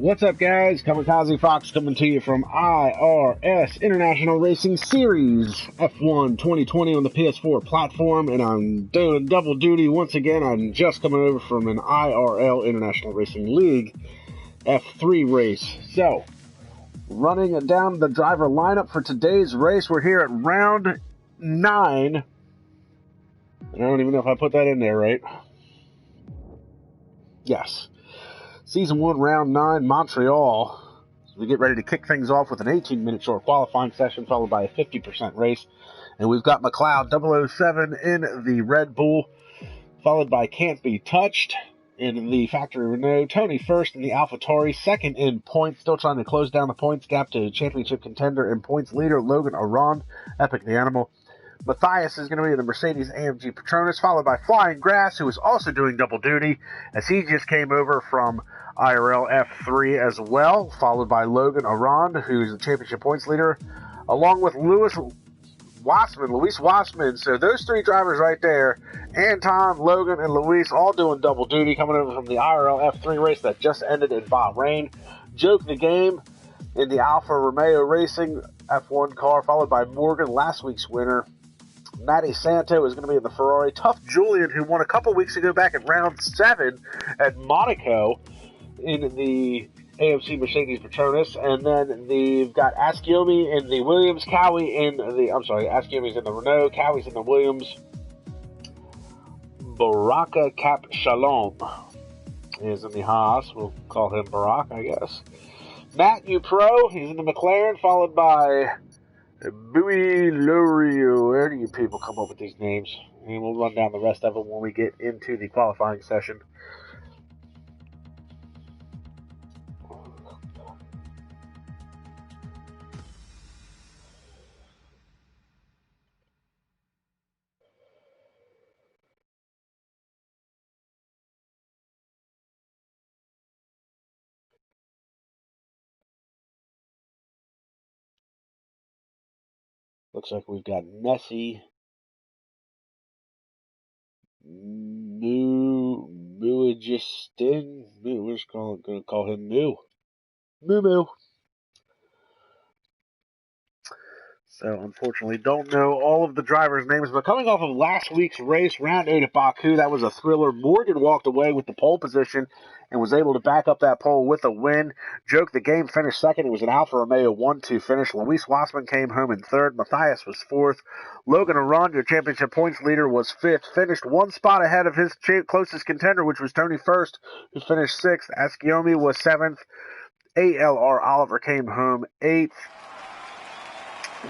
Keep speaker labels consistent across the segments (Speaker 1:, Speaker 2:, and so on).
Speaker 1: What's up, guys? KAMIKAZE-FOX coming to you from IRS International Racing Series F1 2020 on the PS4 platform, and I'm doing double duty once again. I'm just coming over from an IRL International Racing League F3 race. So, running down the driver lineup for today's race, we're here at round 9. And I don't even know if I put that in there right. Yes. Season 1, Round 9, Montreal. So we get ready to kick things off with an 18-minute short qualifying session, followed by a 50% race. And we've got McLeod 007 in the Red Bull, followed by Can't Be Touched in the Factory Renault. Tony first in the AlphaTauri, second in points, still trying to close down the points gap to championship contender and points leader Logan Arond, Epic the Animal. Matthias is going to be in the Mercedes-AMG Petronas, followed by Flying Grass, who is also doing double duty, as he just came over from IRL F3 as well, followed by Logan Arond, who's the championship points leader, along with Luis Wassman. So those three drivers right there, Anton, Logan, and Luis, all doing double duty, coming over from the IRL F3 race that just ended in Bahrain. Joke the Game in the Alfa Romeo Racing F1 car, followed by Morgan, last week's winner. Matty Santo is going to be in the Ferrari. Tough Julian, who won a couple weeks ago back at round 7 at Monaco in the AMC Mercedes Petronas. And then they've got Asciomi in the Williams, Asciomi's in the Renault, Cowie's in the Williams. Baraka Cap Shalom is in the Haas. We'll call him Barak, I guess. Matt Upro, he's in the McLaren, followed by Bowie Lorio. Where do you people come up with these names? And we'll run down the rest of them when we get into the qualifying session. Looks like we've got Messi, Muajistin. We're just going to call him Moo. So, unfortunately, don't know all of the drivers' names. But coming off of last week's race, round 8 at Baku, that was a thriller. Morgan walked away with the pole position and was able to back up that pole with a win. Joke the Game finished second. It was an Alfa Romeo 1-2 finish. Luis Wassman came home in third. Matthias was fourth. Logan Arond, your championship points leader, was fifth. Finished one spot ahead of his closest contender, which was Tony First, who finished sixth. Asciomi was seventh. ALR Oliver came home eighth.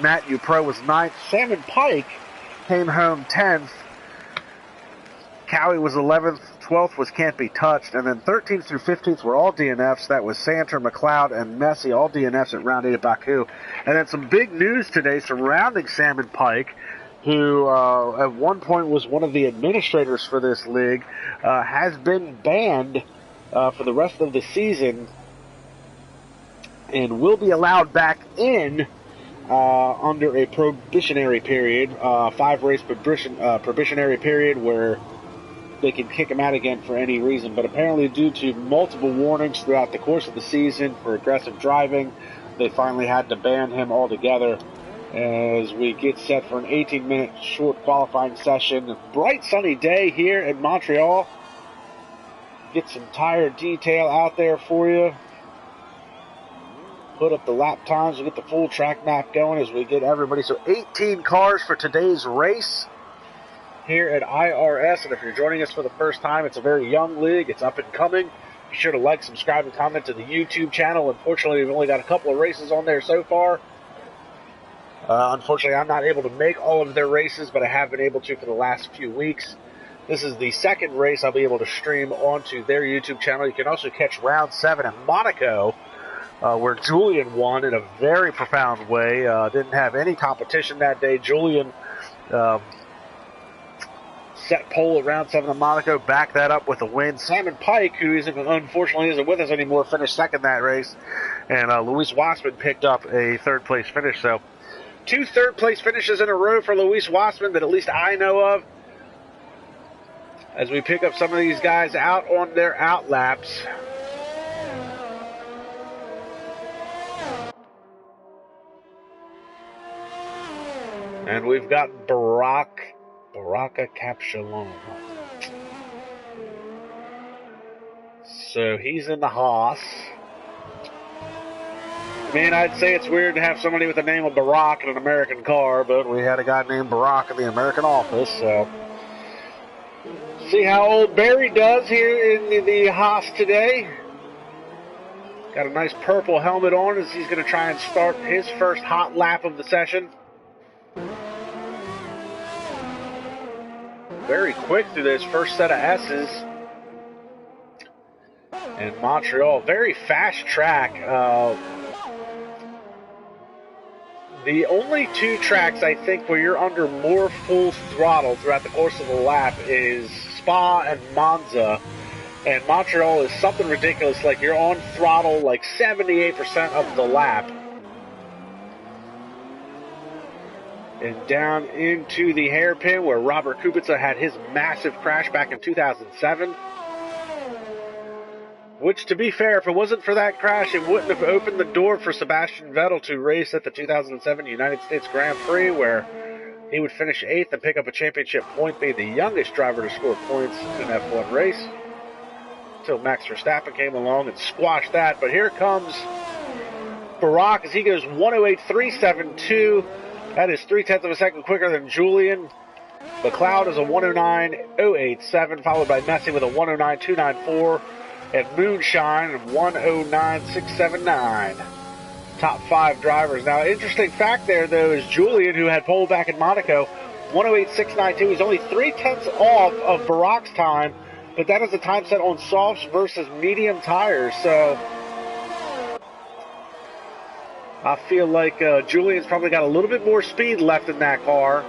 Speaker 1: Matt Upro was 9th. Salmon Pike came home 10th. Cowie was 11th. 12th was Can't Be Touched. And then 13th through 15th were all DNFs. That was Santer, McLeod, and Messi, all DNFs at round 8 at Baku. And then some big news today surrounding Salmon Pike, who at one point was one of the administrators for this league, has been banned for the rest of the season and will be allowed back in under a probationary period, 5-race probationary period where they can kick him out again for any reason. But apparently, due to multiple warnings throughout the course of the season for aggressive driving, they finally had to ban him altogether as we get set for an 18-minute short qualifying session. Bright sunny day here in Montreal. Get some tire detail out there for you. Put up the lap times. We'll get the full track map going as we get everybody. So 18 cars for today's race here at IRS. And if you're joining us for the first time, it's a very young league. It's up and coming. Be sure to like, subscribe, and comment to the YouTube channel. Unfortunately, we've only got a couple of races on there so far. Unfortunately, I'm not able to make all of their races, but I have been able to for the last few weeks. This is the second race I'll be able to stream onto their YouTube channel. You can also catch round 7 at Monaco, where Julian won in a very profound way. Didn't have any competition that day. Julian set pole at round 7 of Monaco, backed that up with a win. Salmon Pike, who unfortunately isn't with us anymore, finished second that race. And Luis Wassman picked up a third-place finish. So 2 third-place finishes in a row for Luis Wassman that at least I know of, as we pick up some of these guys out on their out laps. And we've got Baraka Capshalon. So he's in the Haas. I mean, I'd say it's weird to have somebody with the name of Barack in an American car, but we had a guy named Barack in the American office, so. See how old Barry does here in the Haas today. Got a nice purple helmet on as he's going to try and start his first hot lap of the session. Very quick through this first set of S's. And Montreal, very fast track. The only two tracks, I think, where you're under more full throttle throughout the course of the lap is Spa and Monza. And Montreal is something ridiculous, like you're on throttle like 78% of the lap. And down into the hairpin where Robert Kubica had his massive crash back in 2007. Which, to be fair, if it wasn't for that crash, it wouldn't have opened the door for Sebastian Vettel to race at the 2007 United States Grand Prix, where he would finish 8th and pick up a championship point, being the youngest driver to score points in an F1 race. Until Max Verstappen came along and squashed that. But here comes Barack as he goes 108.372. That is 0.3 of a second quicker than Julian. McLeod is a 109.087, followed by Messi with a 109.294. And Moonshine of 109.679. Top 5 drivers. Now, interesting fact there, though, is Julian, who had pole back in Monaco, 108.692. He's only 0.3 off of Barack's time, but that is a time set on softs versus medium tires. So I feel like Julian's probably got a little bit more speed left in that car.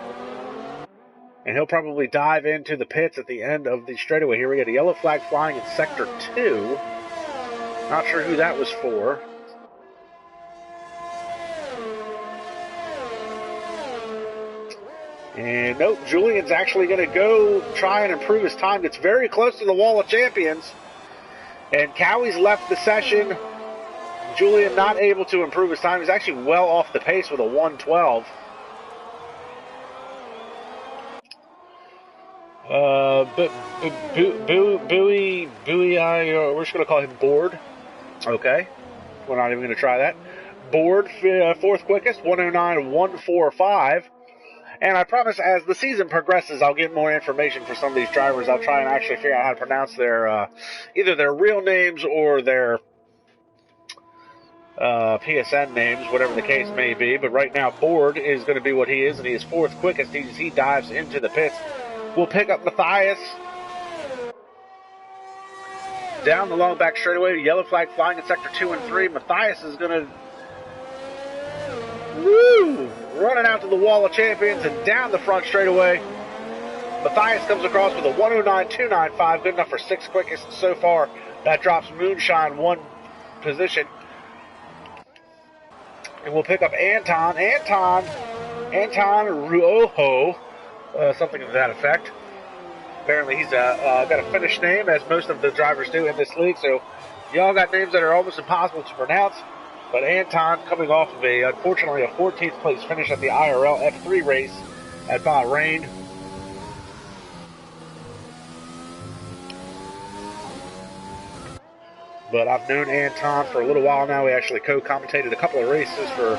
Speaker 1: And he'll probably dive into the pits at the end of the straightaway. Here we get a yellow flag flying in Sector 2. Not sure who that was for. And nope, Julian's actually going to go try and improve his time. It's very close to the Wall of Champions. And Cowie's left the session. Julian not able to improve his time. He's actually well off the pace with a 112. But Bowie, we're just going to call him Board. Okay. We're not even going to try that. Board, 4th quickest, 109.145. And I promise as the season progresses, I'll get more information for some of these drivers. I'll try and actually figure out how to pronounce their, either their real names or their PSN names, whatever the case may be. But right now, Board is going to be what he is, and he is 4th quickest as he dives into the pits. We'll pick up Matthias down the long back straightaway. Yellow flag flying in Sector 2 and 3. Matthias is going to running out to the Wall of Champions and down the front straightaway. Matthias comes across with a 109.295, good enough for 6th quickest so far. That drops Moonshine 1 position. And we'll pick up Anton Ruoho. Something to that effect. Apparently he's got a Finnish name, as most of the drivers do in this league, so y'all got names that are almost impossible to pronounce. But Anton coming off of unfortunately a 14th place finish at the IRL F3 race at Bahrain. But I've known Anton for a little while now. We actually co-commentated a couple of races for,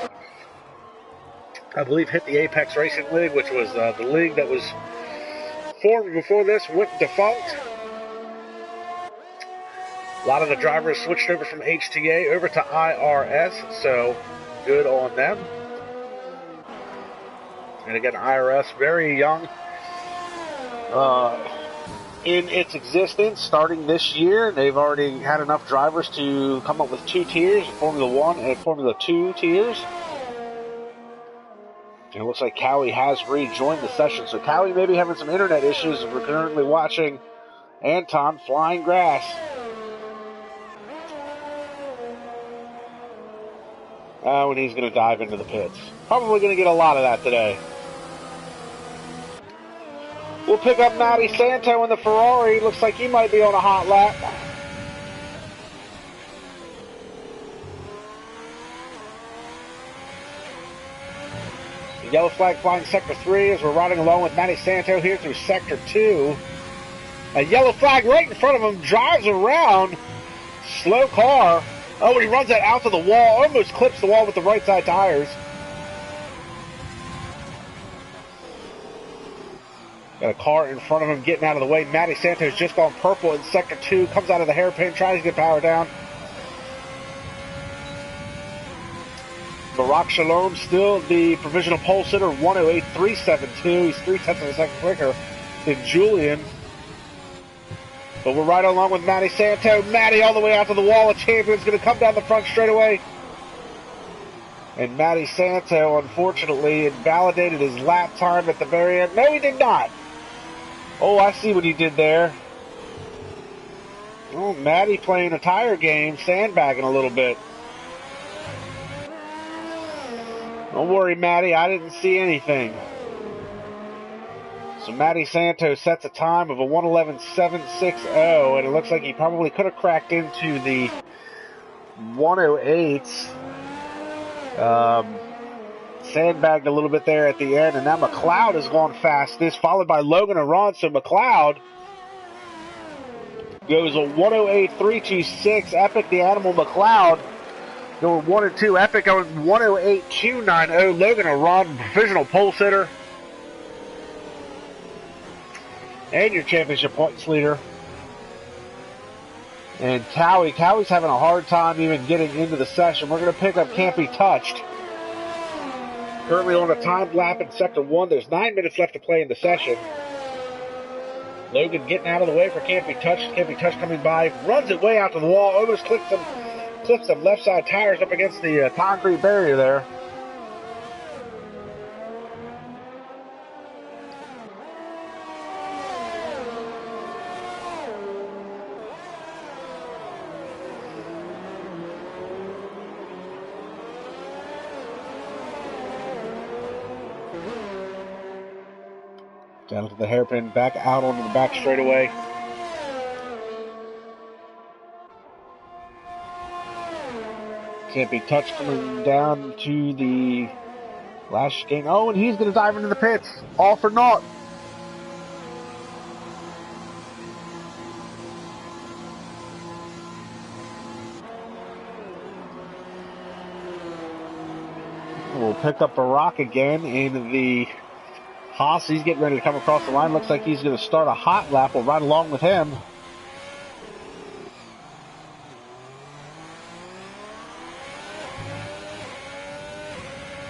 Speaker 1: I believe, Hit the Apex Racing League, which was the league that was formed before this went defunct. A lot of the drivers switched over from HTA over to IRS, so good on them. And again, IRS, very young in its existence, starting this year. They've already had enough drivers to come up with 2 tiers, Formula 1 and Formula 2 tiers. And it looks like Cowie has rejoined the session. So Cowie may be having some internet issues. We're currently watching Anton flying grass. And he's going to dive into the pits. Probably going to get a lot of that today. We'll pick up Matty Santo in the Ferrari. Looks like he might be on a hot lap. Yellow flag flying Sector 3 as we're riding along with Matty Santo here through Sector 2. A yellow flag right in front of him, drives around. Slow car. Oh, and he runs that out to the wall, almost clips the wall with the right side tires. Got a car in front of him getting out of the way. Matty Santo's just gone purple in Sector 2, comes out of the hairpin, tries to get power down. Barack Shalom still the provisional pole sitter, 108.372. He's 3/10 of a second quicker than Julian. But we're right along with Matty Santo. Matty all the way out to the wall. A champion's going to come down the front straightaway. And Matty Santo, unfortunately, invalidated his lap time at the very end. No, he did not. Oh, I see what he did there. Oh, Matty playing a tire game, sandbagging a little bit. Don't worry, Matty, I didn't see anything. So Matty Santo sets a time of a 1:11.760, and it looks like he probably could have cracked into the 108s. Sandbagged a little bit there at the end, and now McLeod has gone fastest, followed by Logan and Ron. So McLeod goes a 108.326. Epic the Animal McLeod going 1 and 2. Epic going 108.290. Logan and Ron, provisional pole sitter. And your championship points leader. And Cowie's having a hard time even getting into the session. We're going to pick up Can't Be Touched. Currently on a timed lap in Sector 1. There's 9 minutes left to play in the session. Logan getting out of the way for Can't Be Touched. Can't Be Touched coming by. Runs it way out to the wall. Almost clips some left side tires up against the concrete barrier there. Down to the hairpin, back out onto the back straightaway. Can't Be Touched coming down to the last chicane. Oh, and he's going to dive into the pits. All for naught. We'll pick up Barack again in the Haas. He's getting ready to come across the line. Looks like he's going to start a hot lap. We'll ride along with him.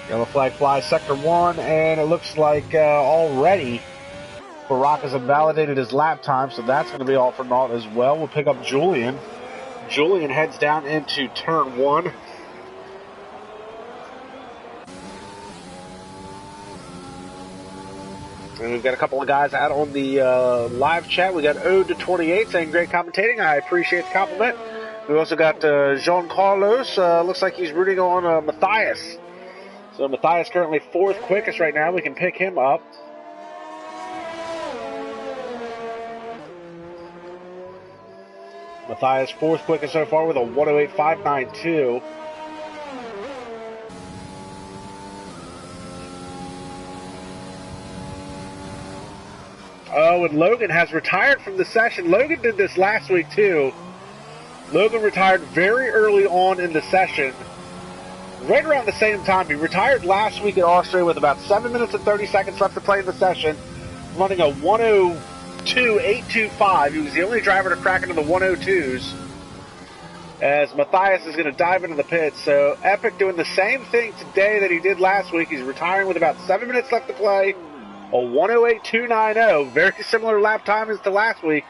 Speaker 1: Yellow flag flies Sector 1, and it looks like already Barack has invalidated his lap time, so that's going to be all for naught as well. We'll pick up Julian. Julian heads down into Turn 1. And we've got a couple of guys out on the live chat. We got Ode to 28 saying great commentating. I appreciate the compliment. We also got Jean Carlos. Looks like he's rooting on Matthias. So Matthias currently 4th quickest right now. We can pick him up. Matthias 4th quickest so far with a 108.592. Oh, and Logan has retired from the session. Logan did this last week too. Logan retired very early on in the session. Right around the same time. He retired last week at Austria with about 7 minutes and 30 seconds left to play in the session, running a 102.825. He was the only driver to crack into the 102s. As Matthias is going to dive into the pits. So Epic doing the same thing today that he did last week. He's retiring with about 7 minutes left to play. A 108.290. Very similar lap time as to last week.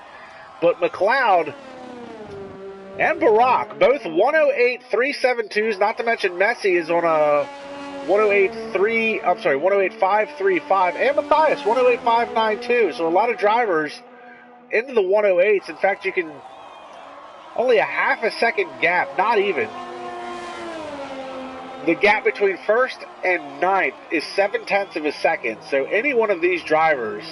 Speaker 1: But McLeod and Barack, both 108.372s, not to mention Messi is on a 108.535, and Matthias 108.592. So a lot of drivers into the 108s. In fact, you can only a half a second gap, not even. The gap between 1st and 9th is 7/10 of a second. So any one of these drivers,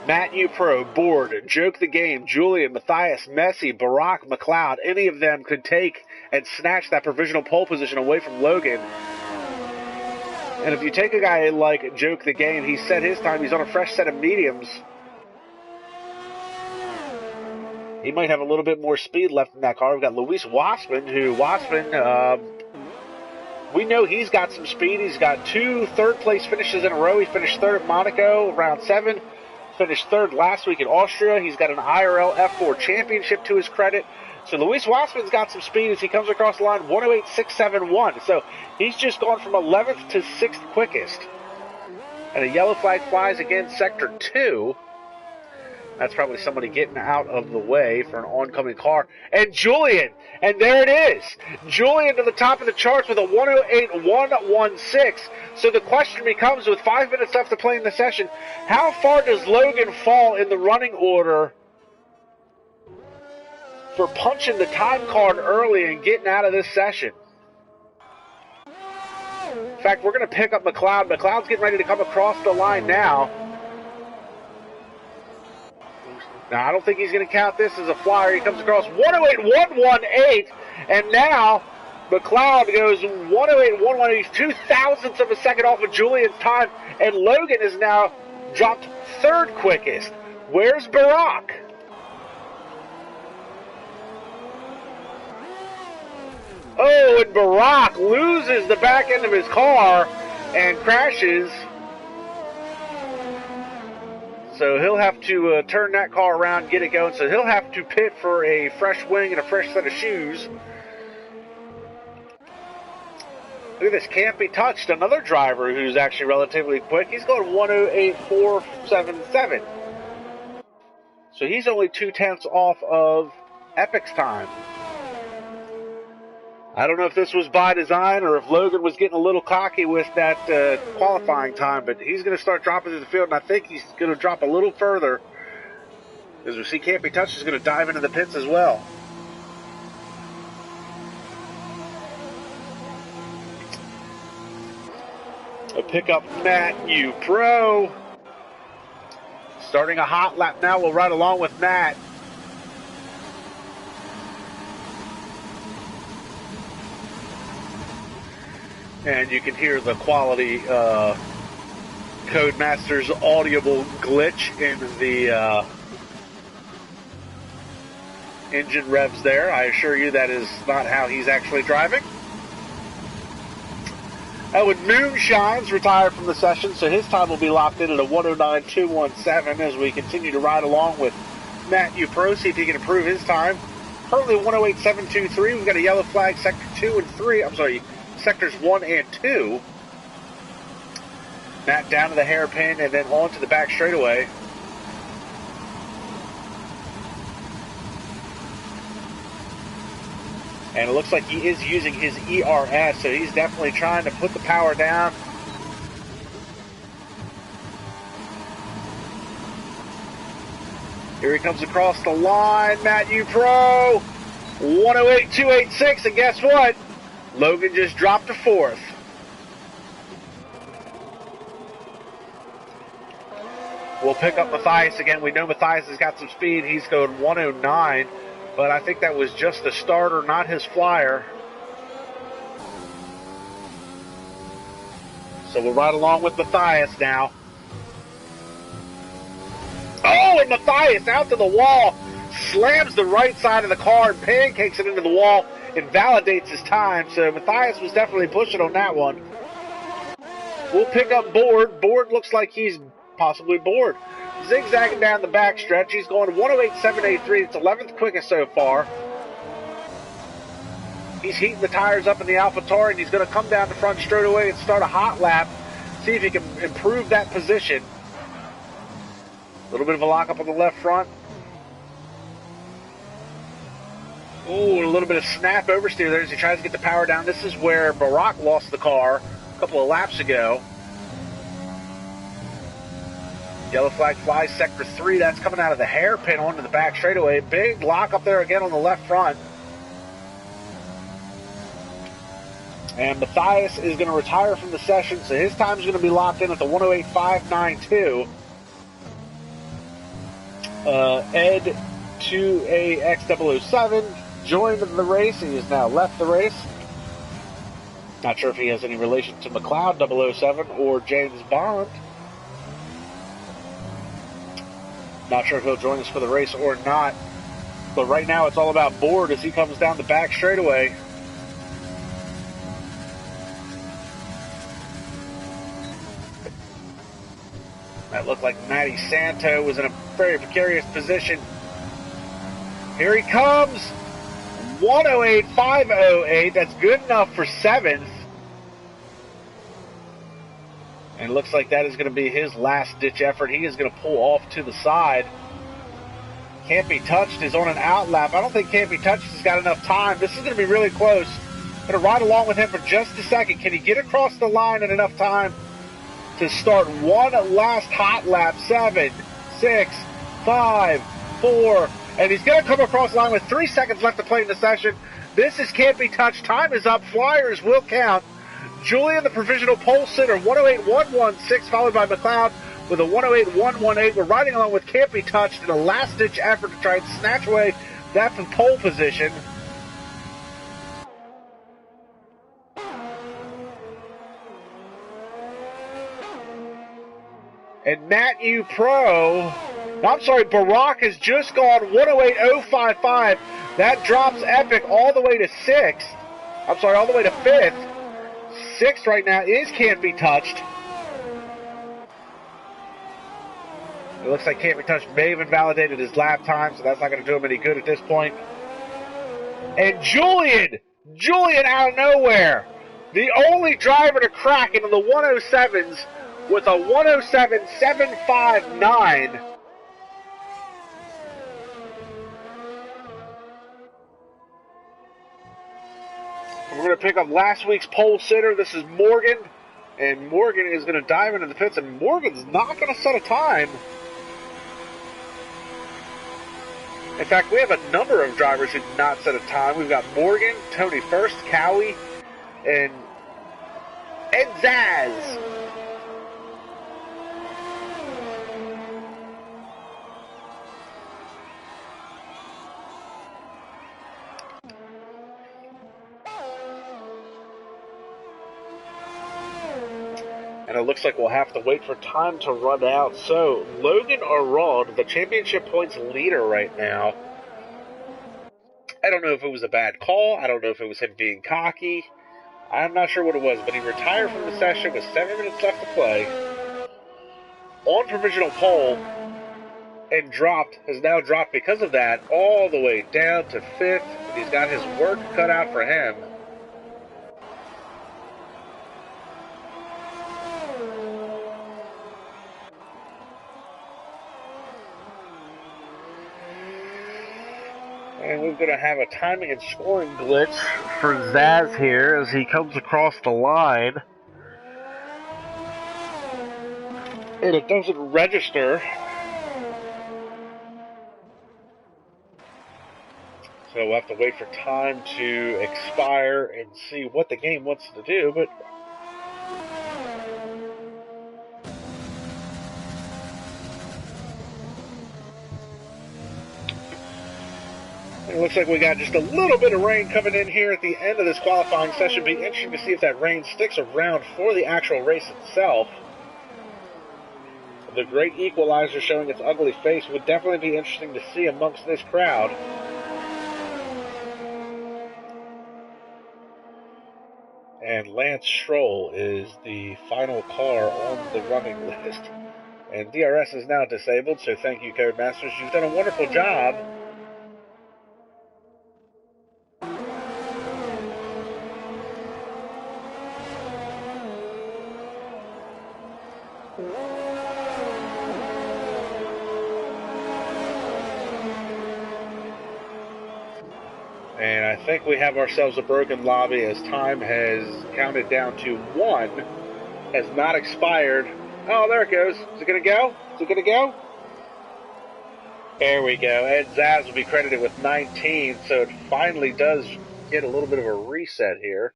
Speaker 1: Matt U Pro, Board, Joke the Game, Julian, Matthias, Messi, Barack, McLeod, any of them could take and snatch that provisional pole position away from Logan. And if you take a guy like Joke the Game, he set his time. He's on a fresh set of mediums. He might have a little bit more speed left in that car. We've got Luis Waspin, we know he's got some speed. He's got 2 third-place finishes in a row. He finished third at Monaco, round 7. Finished third last week in Austria. He's got an IRL F4 championship to his credit. So Luis Waspin's got some speed as he comes across the line, 108.671. So he's just gone from 11th to 6th quickest. And a yellow flag flies again, sector 2. That's probably somebody getting out of the way for an oncoming car. And Julian, and there it is. Julian to the top of the charts with a 108.116. So the question becomes, with 5 minutes left to play in the session, how far does Logan fall in the running order for punching the time card early and getting out of this session? In fact, we're going to pick up McLeod. McLeod's getting ready to come across the line now. Now, I don't think he's going to count this as a flyer. He comes across 108.118, and now McLeod goes 108.118. He's 0.02 of a second off of Julian's time, and Logan is now dropped third quickest. Where's Barack? Oh, and Barack loses the back end of his car and crashes. So he'll have to turn that car around, get it going. So he'll have to pit for a fresh wing and a fresh set of shoes. Look at this, can't be touched. Another driver who's actually relatively quick. He's going 108.477. So he's only 0.2 off of Epic's time. I don't know if this was by design or if Logan was getting a little cocky with that qualifying time, but he's going to start dropping to the field, and I think he's going to drop a little further. As we see, Can't Be Touched is going to dive into the pits as well. A pickup Matt U Pro. Starting a hot lap now. We'll ride along with Matt. And you can hear the quality Codemaster's audible glitch in the engine revs there. I assure you that is not how he's actually driving. When Moonshine's retired from the session, so his time will be locked in at a 109.217 as we continue to ride along with Matt U Pro, see if he can improve his time. Currently 108.723. We've got a yellow flag, sector 2 and 3. I'm sorry, sectors 1 and 2. Matt down to the hairpin and then on to the back straightaway. And it looks like he is using his ERS, so he's definitely trying to put the power down. Here he comes across the line, Matt U Pro, 108.286, and guess what? Logan just dropped to 4th. We'll pick up Matthias again. We know Matthias has got some speed. He's going 109, but I think that was just the starter, not his flyer. So we'll ride along with Matthias now. Oh, and Matthias out to the wall. Slams the right side of the car and pancakes it into the wall. Invalidates his time, so Matthias was definitely pushing on that one. We'll pick up Board. Board looks like he's possibly bored. Zigzagging down the back stretch. He's going 108.783. It's 11th quickest so far. He's heating the tires up in the AlphaTauri, and he's going to come down the front straightaway and start a hot lap. See if he can improve that position. A little bit of a lockup on the left front. Ooh, a little bit of snap oversteer there as he tries to get the power down. This is where Barack lost the car a couple of laps ago. Yellow flag flies, sector 3. That's coming out of the hairpin onto the back straightaway. Big lock up there again on the left front. And Matthias is going to retire from the session, so his time is going to be locked in at the 108.592. Ed 2AX007 joined the race. He has now left the race. Not sure if he has any relation to McLeod 007 or James Bond. Not sure if he'll join us for the race or not. But right now it's all about Board as he comes down the back straightaway. That looked like Matty Santo was in a very precarious position. Here he comes. 108.508. That's good enough for 7th. And it looks like that is going to be his last-ditch effort. He is going to pull off to the side. Can't Be Touched is on an outlap. I don't think Can't Be Touched has got enough time. This is going to be really close. I'm going to ride along with him for just a second. Can he get across the line in enough time to start one last hot lap? 7, 6, 5, 4, and he's going to come across the line with 3 seconds left to play in the session. This is Can't Be Touched. Time is up. Flyers will count. Julian, the provisional pole sitter, 108.116, followed by McLeod with a 108.118. We're riding along with Can't Be Touched in a last-ditch effort to try and snatch away that from pole position. And Barack has just gone 108.055. That drops Epic all the way to 6th. All the way to 5th. 6th right now is Can't Be Touched. It looks like Can't Be Touched may have invalidated his lap time, so that's not going to do him any good at this point. And Julian out of nowhere, the only driver to crack into the 107s with a 107.759. We're going to pick up last week's pole sitter. This is Morgan. And Morgan is going to dive into the pits. And Morgan's not going to set a time. In fact, we have a number of drivers who did not set a time. We've got Morgan, Tony First, Cowie, and Ed Zaz. And it looks like we'll have to wait for time to run out. So, Logan Arald, the championship points leader right now. I don't know if it was a bad call. I don't know if it was him being cocky. I'm not sure what it was, but he retired from the session with 7 minutes left to play. On provisional pole. And has now dropped because of that all the way down to 5th. And he's got his work cut out for him. And we're going to have a timing and scoring glitch for Zaz here as he comes across the line. And it doesn't register. So we'll have to wait for time to expire and see what the game wants to do. But it looks like we got just a little bit of rain coming in here at the end of this qualifying session. Be interesting to see if that rain sticks around for the actual race itself. The great equalizer showing its ugly face would definitely be interesting to see amongst this crowd. And Lance Stroll is the final car on the running list. And DRS is now disabled, so thank you, Codemasters. You've done a wonderful job. And I think we have ourselves a broken lobby as time has counted down to 1. Has not expired. Oh, there it goes. Is it going to go? Is it going to go? There we go. Ed Zaz will be credited with 19, so it finally does get a little bit of a reset here.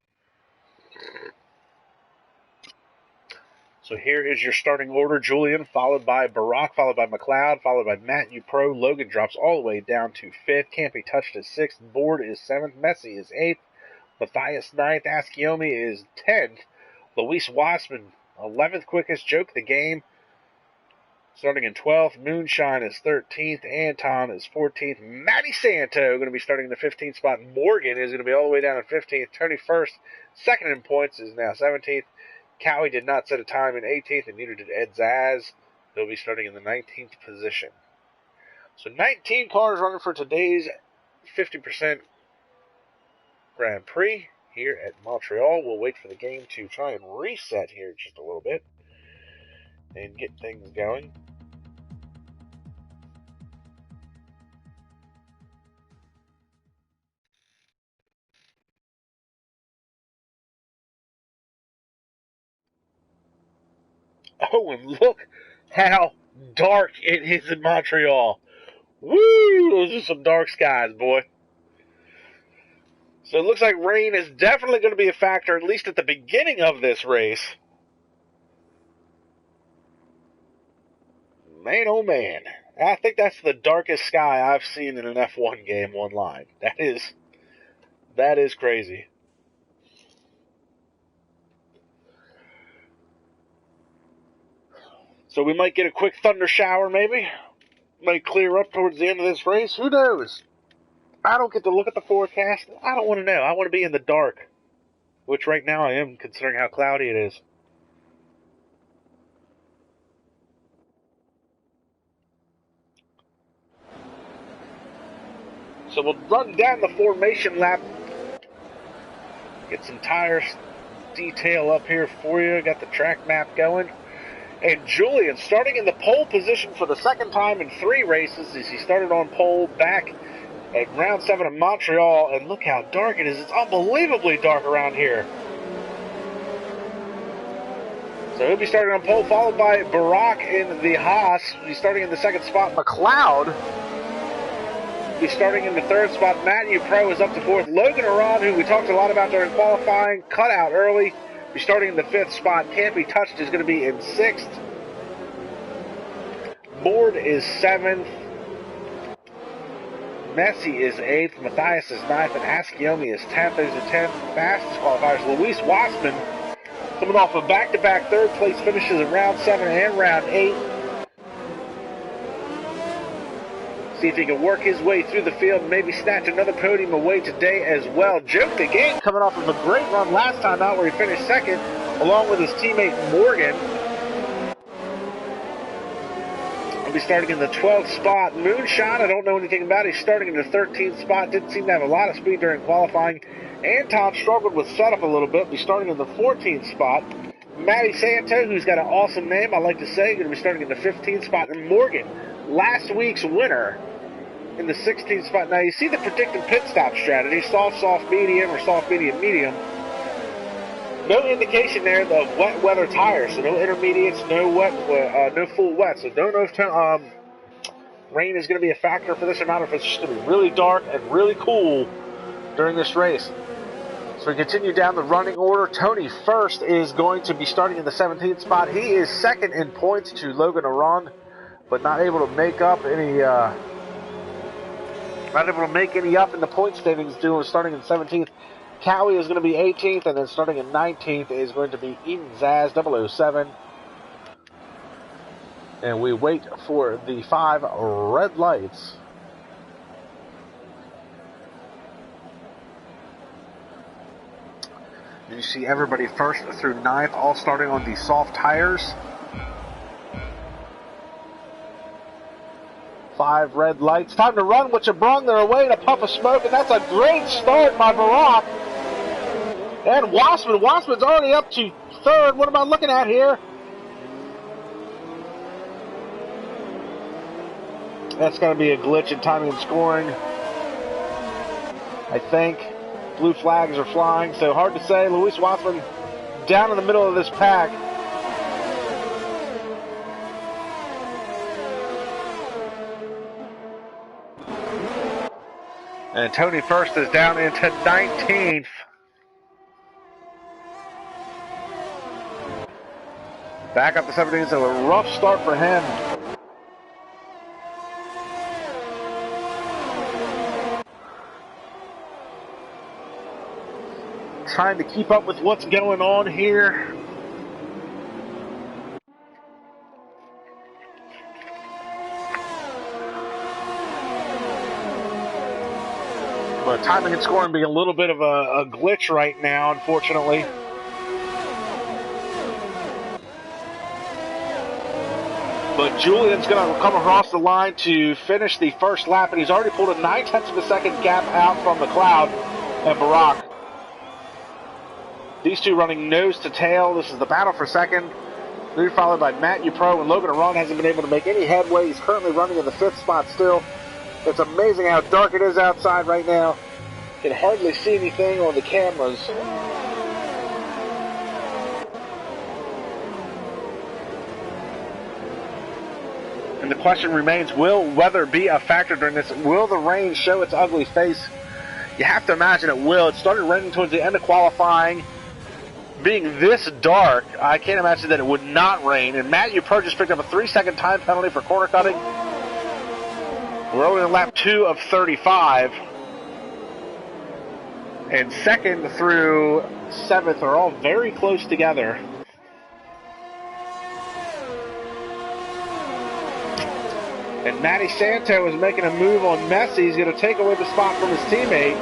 Speaker 1: So here is your starting order. Julian, followed by Barack, followed by McLeod, followed by Matt Upro. Logan drops all the way down to 5th. Can't Be Touched is 6th. Board is 7th. Messi is 8th. Matthias 9th. Asciomi is 10th. Luis Wassman, 11th quickest. Joke the game, starting in 12th. Moonshine is 13th. Anton is 14th. Matty Santo going to be starting in the 15th spot. Morgan is going to be all the way down in 15th. Tony First, second in points, is now 17th. Cowie did not set a time in 18th, and neither did Ed Zaz. He'll be starting in the 19th position. So 19 cars running for today's 50% Grand Prix here at Montreal. We'll wait for the game to try and reset here just a little bit and get things going. Oh, and look how dark it is in Montreal. Woo! Those are some dark skies, boy. So it looks like rain is definitely going to be a factor, at least at the beginning of this race. Man, oh man. I think that's the darkest sky I've seen in an F1 game online. That is crazy. So we might get a quick thunder shower, maybe. Might clear up towards the end of this race. Who knows? I don't get to look at the forecast. I don't want to know. I want to be in the dark, which right now I am, considering how cloudy it is. So we'll run down the formation lap. Get some tires detail up here for you. Got the track map going. And Julian starting in the pole position for the second time in 3 races as he started on pole back at round 7 of Montreal. And look how dark it is. It's unbelievably dark around here. So he'll be starting on pole, followed by Barack in the Haas. He's starting in the 2nd spot. McLeod be starting in the 3rd spot. Matthew Pro is up to 4th. Logan Aron, who we talked a lot about during qualifying, cut out early, be starting in the 5th spot. Can't Be Touched is going to be in 6th. Board is 7th. Messi is 8th. Matthias is 9th. And Asciomi is 10th. There's the 10th fastest qualifiers. Luis Wassman coming off of back-to-back 3rd place finishes in round 7 and round 8. See if he can work his way through the field and maybe snatch another podium away today as well. Joke the game coming off of a great run last time out where he finished 2nd along with his teammate Morgan. He'll be starting in the 12th spot. Moonshine, I don't know anything about it. He's starting in the 13th spot. Didn't seem to have a lot of speed during qualifying. Anton struggled with setup a little bit. He's starting in the 14th spot. Matty Santo, who's got an awesome name, I like to say, going to be starting in the 15th spot. And Morgan, last week's winner, in the 16th spot. Now, you see the predicted pit stop strategy, soft, soft, medium, or soft, medium, medium. No indication there of wet weather tires, so no intermediates, no wet, no full wet. So don't know if rain is going to be a factor for this or not, or if it's just going to be really dark and really cool during this race. So we continue down the running order. Tony First is going to be starting in the 17th spot. He is 2nd in points to Logan Aron, but not able to make up any up in the point standings, starting in 17th. Cowie is going to be 18th, and then starting in 19th is going to be Eden Zaz 007. And we wait for the 5 red lights. You see everybody 1st through 9th, all starting on the soft tires. 5 red lights. Time to run what you brung. They're away in a puff of smoke, and that's a great start by Barack. And Wassman's already up to 3rd. What am I looking at here? That's going to be a glitch in timing and scoring, I think. Blue flags are flying, so hard to say. Luis Wassman down in the middle of this pack. And Tony First is down into 19th. Back up to 17th, so a rough start for him. trying to keep up with what's going on here. But timing and scoring being a little bit of a glitch right now, unfortunately. But Julian's going to come across the line to finish the first lap, and he's already pulled a 0.9 of a second gap out from McLeod and Barack. These two running nose to tail. This is the battle for second. They're followed by Matt Upro, and Logan Aron hasn't been able to make any headway. He's currently running in the 5th spot still. It's amazing how dark it is outside right now. You can hardly see anything on the cameras. And the question remains, will weather be a factor during this? Will the rain show its ugly face? You have to imagine it will. It started raining towards the end of qualifying. Being this dark, I can't imagine that it would not rain. And Matt Upro just picked up a 3-second time penalty for corner cutting. We're only in lap 2 of 35. And 2nd through 7th are all very close together. And Matty Santo is making a move on Messi. He's going to take away the spot from his teammate.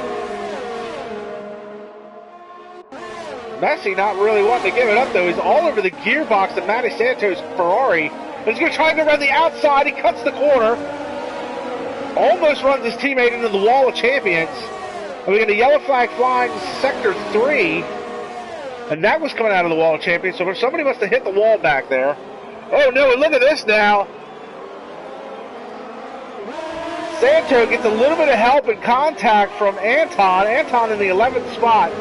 Speaker 1: Messi not really wanting to give it up, though. He's all over the gearbox of Matty Santo's Ferrari. He's going to try to go around the outside. He cuts the corner. Almost runs his teammate into the wall of champions. And we get a yellow flag flying sector 3. And that was coming out of the wall of champions. So somebody must have hit the wall back there. Oh, no, and look at this now. Santo gets a little bit of help and contact from Anton. Anton in the 11th spot.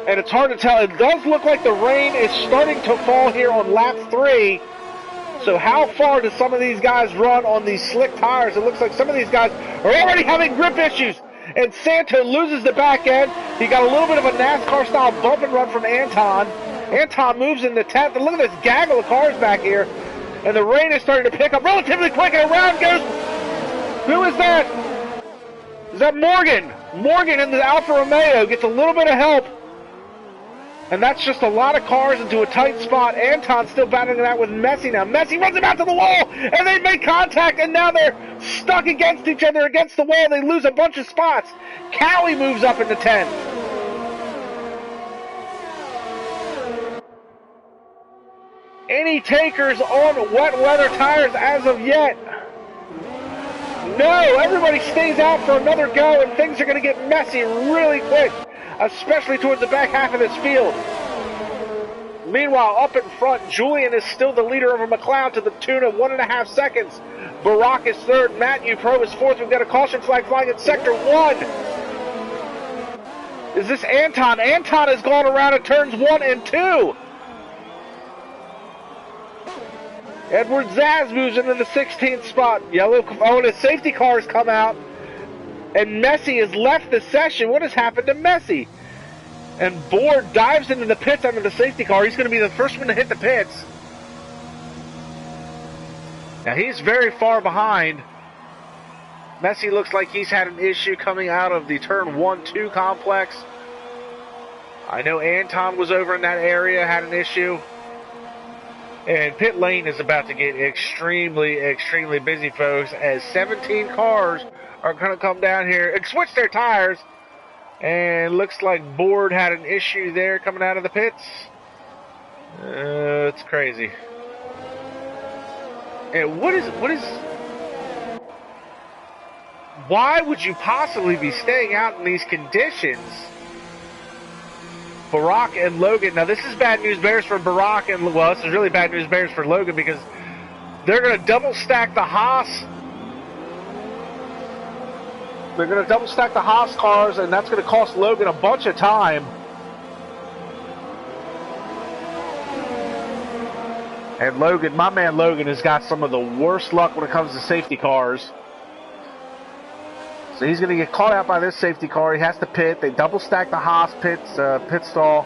Speaker 1: And it's hard to tell. It does look like the rain is starting to fall here on lap 3. So how far do some of these guys run on these slick tires? It looks like some of these guys are already having grip issues. And Santo loses the back end. He got a little bit of a NASCAR-style bump and run from Anton. Anton moves into 10th. And look at this gaggle of cars back here. And the rain is starting to pick up relatively quick. And around goes... Who is that? Is that Morgan? Morgan in the Alfa Romeo gets a little bit of help. And that's just a lot of cars into a tight spot. Anton's still battling it out with Messi now. Messi runs him out to the wall, and they make contact, and now they're stuck against each other against the wall. They lose a bunch of spots. Cowie moves up into 10th. Any takers on wet weather tires as of yet? No, everybody stays out for another go, and things are going to get messy really quick, especially towards the back half of this field. Meanwhile, up in front, Julian is still the leader over McLeod to the tune of 1.5 seconds. Barack is 3rd. Matt Upro is 4th. We've got a caution flag flying in Sector 1. Is this Anton? Anton has gone around at turns 1 and 2. Edward Zaz moves into the 16th spot. And his safety cars come out. And Messi has left the session. What has happened to Messi? And Board dives into the pits under the safety car. He's going to be the first one to hit the pits. Now he's very far behind. Messi looks like he's had an issue coming out of the turn 1-2 complex. I know Anton was over in that area, had an issue. And pit lane is about to get extremely, extremely busy, folks, as 17 cars are going to come down here and switch their tires. And looks like Board had an issue there coming out of the pits. It's crazy. And what is... Why would you possibly be staying out in these conditions? Barack and Logan. Now, this is bad news bears for Barack, and, well, this is really bad news bears for Logan because they're going to double stack the Haas. They're going to double stack the Haas cars, and that's going to cost Logan a bunch of time. And Logan, my man Logan, has got some of the worst luck when it comes to safety cars. So he's going to get caught out by this safety car. He has to pit. They double stack the Haas pit stall.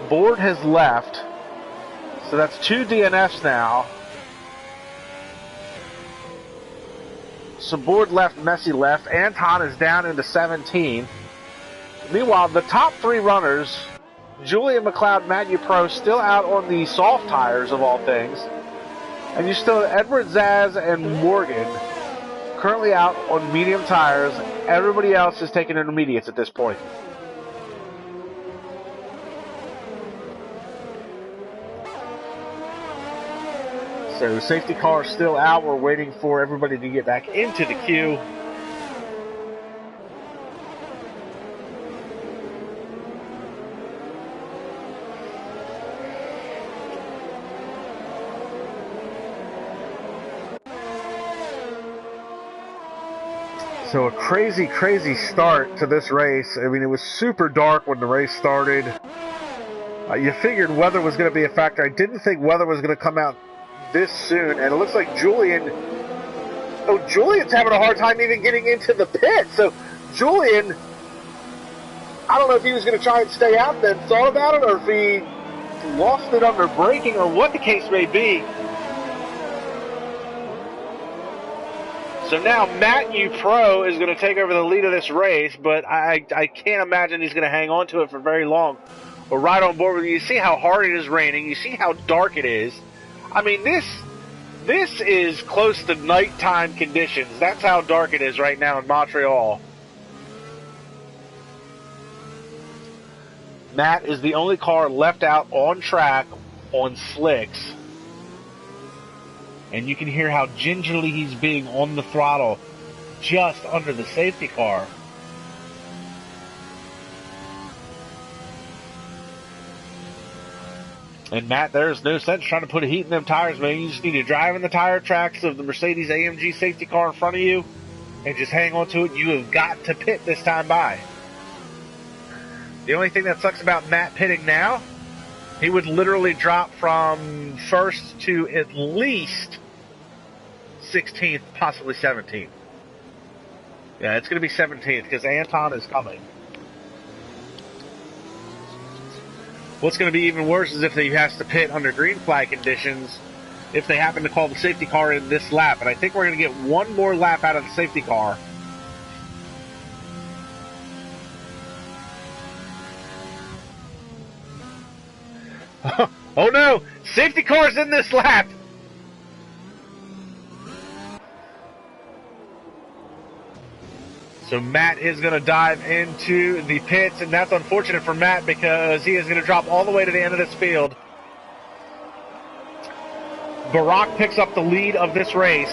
Speaker 1: Board has left. So that's 2 DNFs now. So Board left, Messi left. Anton is down into 17. Meanwhile, the top three runners, Julian McLeod, Matthew Pro, still out on the soft tires of all things. And you still have Edward Zaz and Morgan currently out on medium tires. Everybody else is taking intermediates at this point. So safety car still out. We're waiting for everybody to get back into the queue. So a crazy, crazy start to this race. I mean, it was super dark when the race started. You figured weather was going to be a factor. I didn't think weather was going to come out this soon, and it looks like Julian's having a hard time even getting into the pit. So Julian, I don't know if he was going to try and stay out then thought about it, or if he lost it under braking, or what the case may be. So now Matthew Pro is going to take over the lead of this race, but I can't imagine he's going to hang on to it for very long. We're right on board with you. You see how hard it is raining. You see how dark it is. I mean, this is close to nighttime conditions. That's how dark it is right now in Montreal. Matt is the only car left out on track on slicks. And you can hear how gingerly he's being on the throttle just under the safety car. And Matt, there's no sense trying to put a heat in them tires, man. You just need to drive in the tire tracks of the Mercedes AMG safety car in front of you and just hang on to it. You have got to pit this time by. The only thing that sucks about Matt pitting now, he would literally drop from first to at least 16th, possibly 17th. Yeah, it's going to be 17th because Anton is coming. What's going to be even worse is if he has to pit under green flag conditions, if they happen to call the safety car in this lap. And I think we're going to get one more lap out of the safety car. Oh no! Safety car's in this lap! So Matt is going to dive into the pits, and that's unfortunate for Matt because he is going to drop all the way to the end of this field. Barack picks up the lead of this race.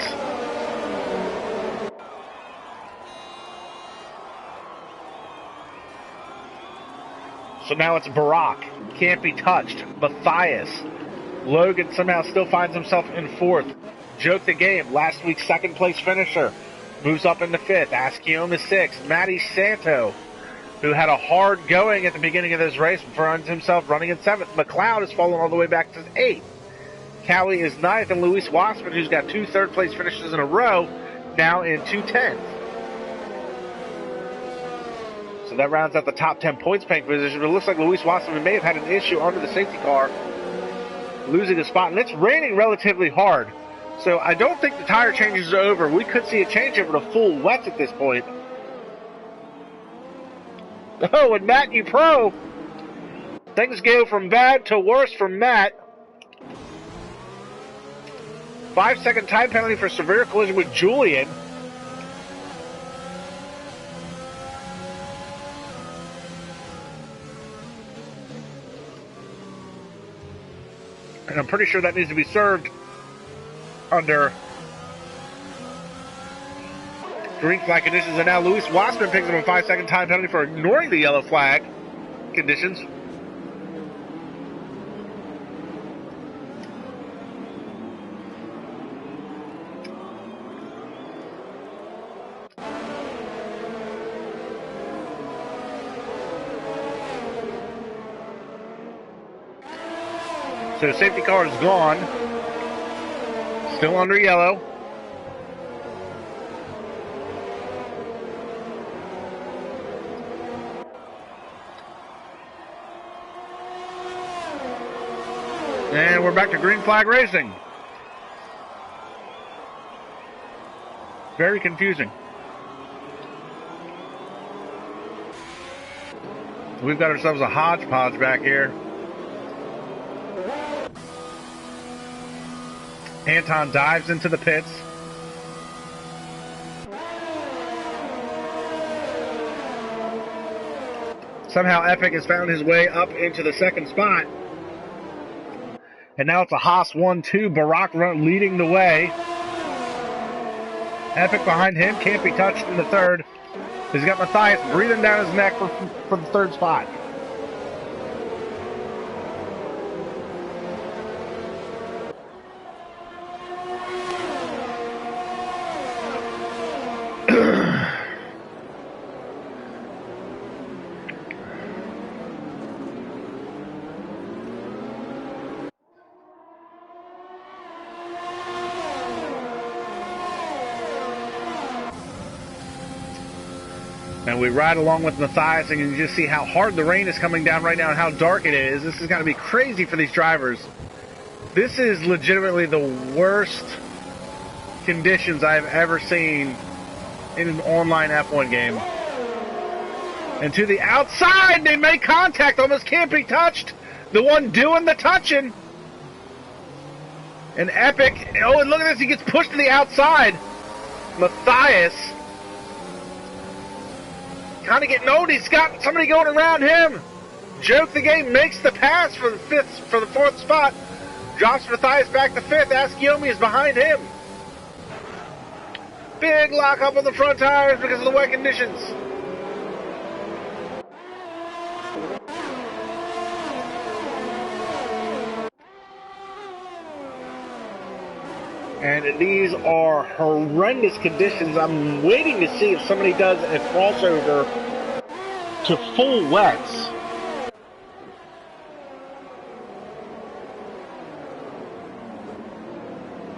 Speaker 1: So now it's Barack. Can't be touched. Matthias. Logan somehow still finds himself in fourth. Joke the game. Last week's second place finisher. Moves up into fifth. Askeom is sixth. Matty Santo, who had a hard going at the beginning of this race, finds himself running in seventh. McLeod has fallen all the way back to eighth. Cowie is ninth, and Luis Wassman, who's got two third-place finishes in a row, now in 210th. So that rounds out the top 10 points paying position. But it looks like Luis Wassman may have had an issue under the safety car, losing a spot. And it's raining relatively hard. So I don't think the tire changes are over. We could see a changeover to full wets at this point. Oh, and Matthew Pro. Things go from bad to worse for Matt. 5-second time penalty for severe collision with Julian. And I'm pretty sure that needs to be served under green flag conditions. And now Luis Wassman picks up a 5-second time penalty for ignoring the yellow flag conditions. So the safety car is gone. Still under yellow. And we're back to green flag racing. Very confusing. We've got ourselves a hodgepodge back here. Anton dives into the pits. Somehow Epic has found his way up into the second spot. And now it's a Haas 1-2. Barack leading the way. Epic behind him. Can't be touched in the third. He's got Matthias breathing down his neck for the third spot. And we ride along with Matthias, and you can just see how hard the rain is coming down right now and how dark it is. This is going to be crazy for these drivers. This is legitimately the worst conditions I've ever seen in an online F1 game. And to the outside, they make contact, almost can't be touched. The one doing the touching. And Epic, oh, and look at this, he gets pushed to the outside. Matthias kind of getting old. He's got somebody going around him. Joke the game makes the pass for the fourth spot. Drops Matthias back to fifth. Asciomi is behind him. Big lock up on the front tires because of the wet conditions. And these are horrendous conditions. I'm waiting to see if somebody does a crossover to full wets.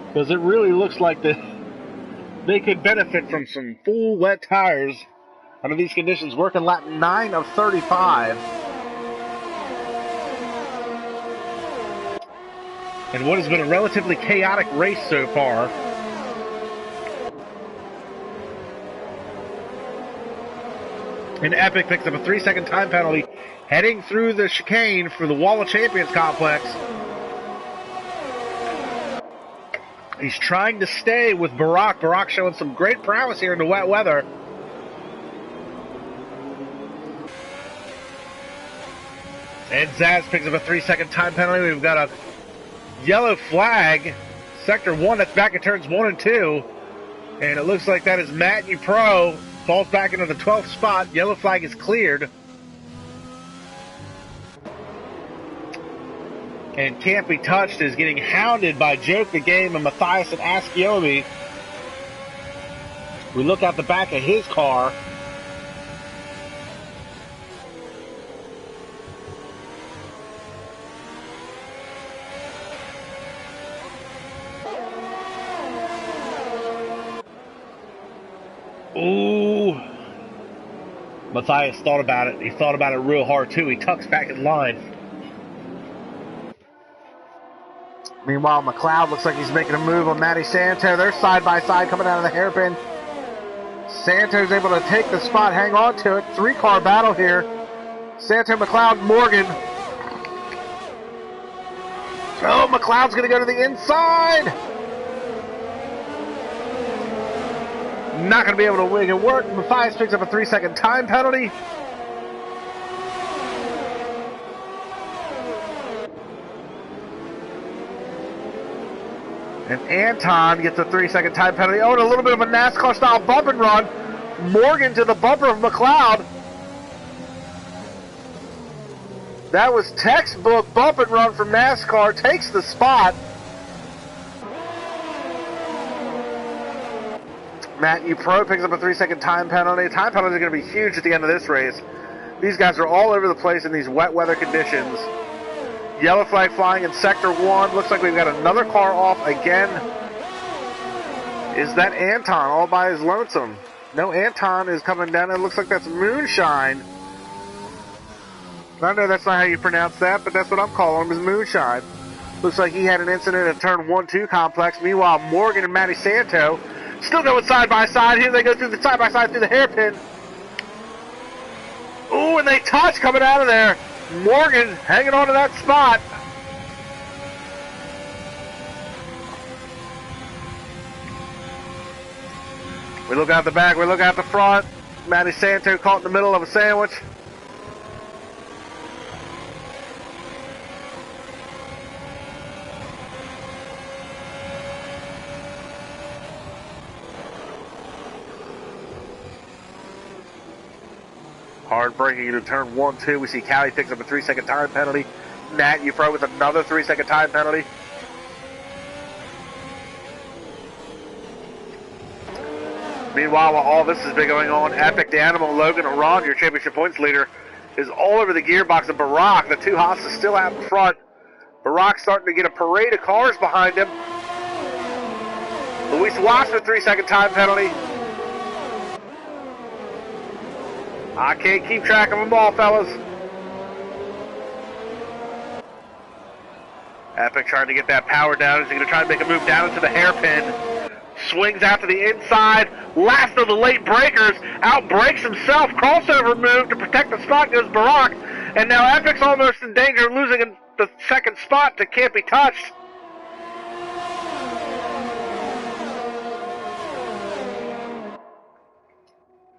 Speaker 1: Because it really looks like they could benefit from some full wet tires under these conditions. Working lap 9 of 35. And what has been a relatively chaotic race so far. And Epic picks up a 3-second time penalty heading through the chicane for the Wall of Champions complex. He's trying to stay with Barack. Barack showing some great prowess here in the wet weather. And Zaz picks up a 3-second time penalty. We've got a yellow flag, sector 1, that's back at turns 1 and 2. And it looks like that is Matt Pro. Falls back into the 12th spot. Yellow flag is cleared. And Can't Be Touched is getting hounded by Joke the Game and Matthias and Asciomi. We look out the back of his car. Ooh. Matthias thought about it. He thought about it real hard, too. He tucks back in line. Meanwhile, McLeod looks like he's making a move on Matty Santo. They're side by side coming out of the hairpin. Santo's able to take the spot, hang on to it. 3-car battle here. Santo, McLeod, Morgan. Oh, McLeod's going to go to the inside. Not going to be able to wing it work. Matthias picks up a 3-second time penalty. And Anton gets a 3-second time penalty. Oh, and a little bit of a NASCAR-style bump and run. Morgan to the bumper of McLeod. That was textbook bump and run from NASCAR. Takes the spot. Matt Pro picks up a 3-second time penalty. Time penalty is going to be huge at the end of this race. These guys are all over the place in these wet weather conditions. Yellow flag flying in sector 1. Looks like we've got another car off again. Is that Anton all by his lonesome? No, Anton is coming down. It looks like that's Moonshine. I know that's not how you pronounce that, but that's what I'm calling him, is Moonshine. Looks like he had an incident at turn 1-2 complex. Meanwhile, Morgan and Matty Santo still going side by side. Here they go through the side by side through the hairpin. Ooh, Ooh, and they touch coming out of there. Morgan hanging on to that spot. We look out the back, we look out the front. Matty Santo caught in the middle of a sandwich. Hard braking into turn 1, 2. We see Callie picks up a 3-second time penalty. Nat Ufro with another 3-second time penalty. Meanwhile, while all this has been going on, Epic, the Animal, Logan, and Ron, your championship points leader, is all over the gearbox. And Barack, the two Haas, is still out in front. Barack's starting to get a parade of cars behind him. Luis Watson, 3-second time penalty. I can't keep track of them all, fellas. Epic trying to get that power down. He's going to try and make a move down into the hairpin. Swings out to the inside. Last of the late breakers. Out breaks himself. Crossover move to protect the spot goes Barack. And now Epic's almost in danger of losing the second spot to Can't Be Touched.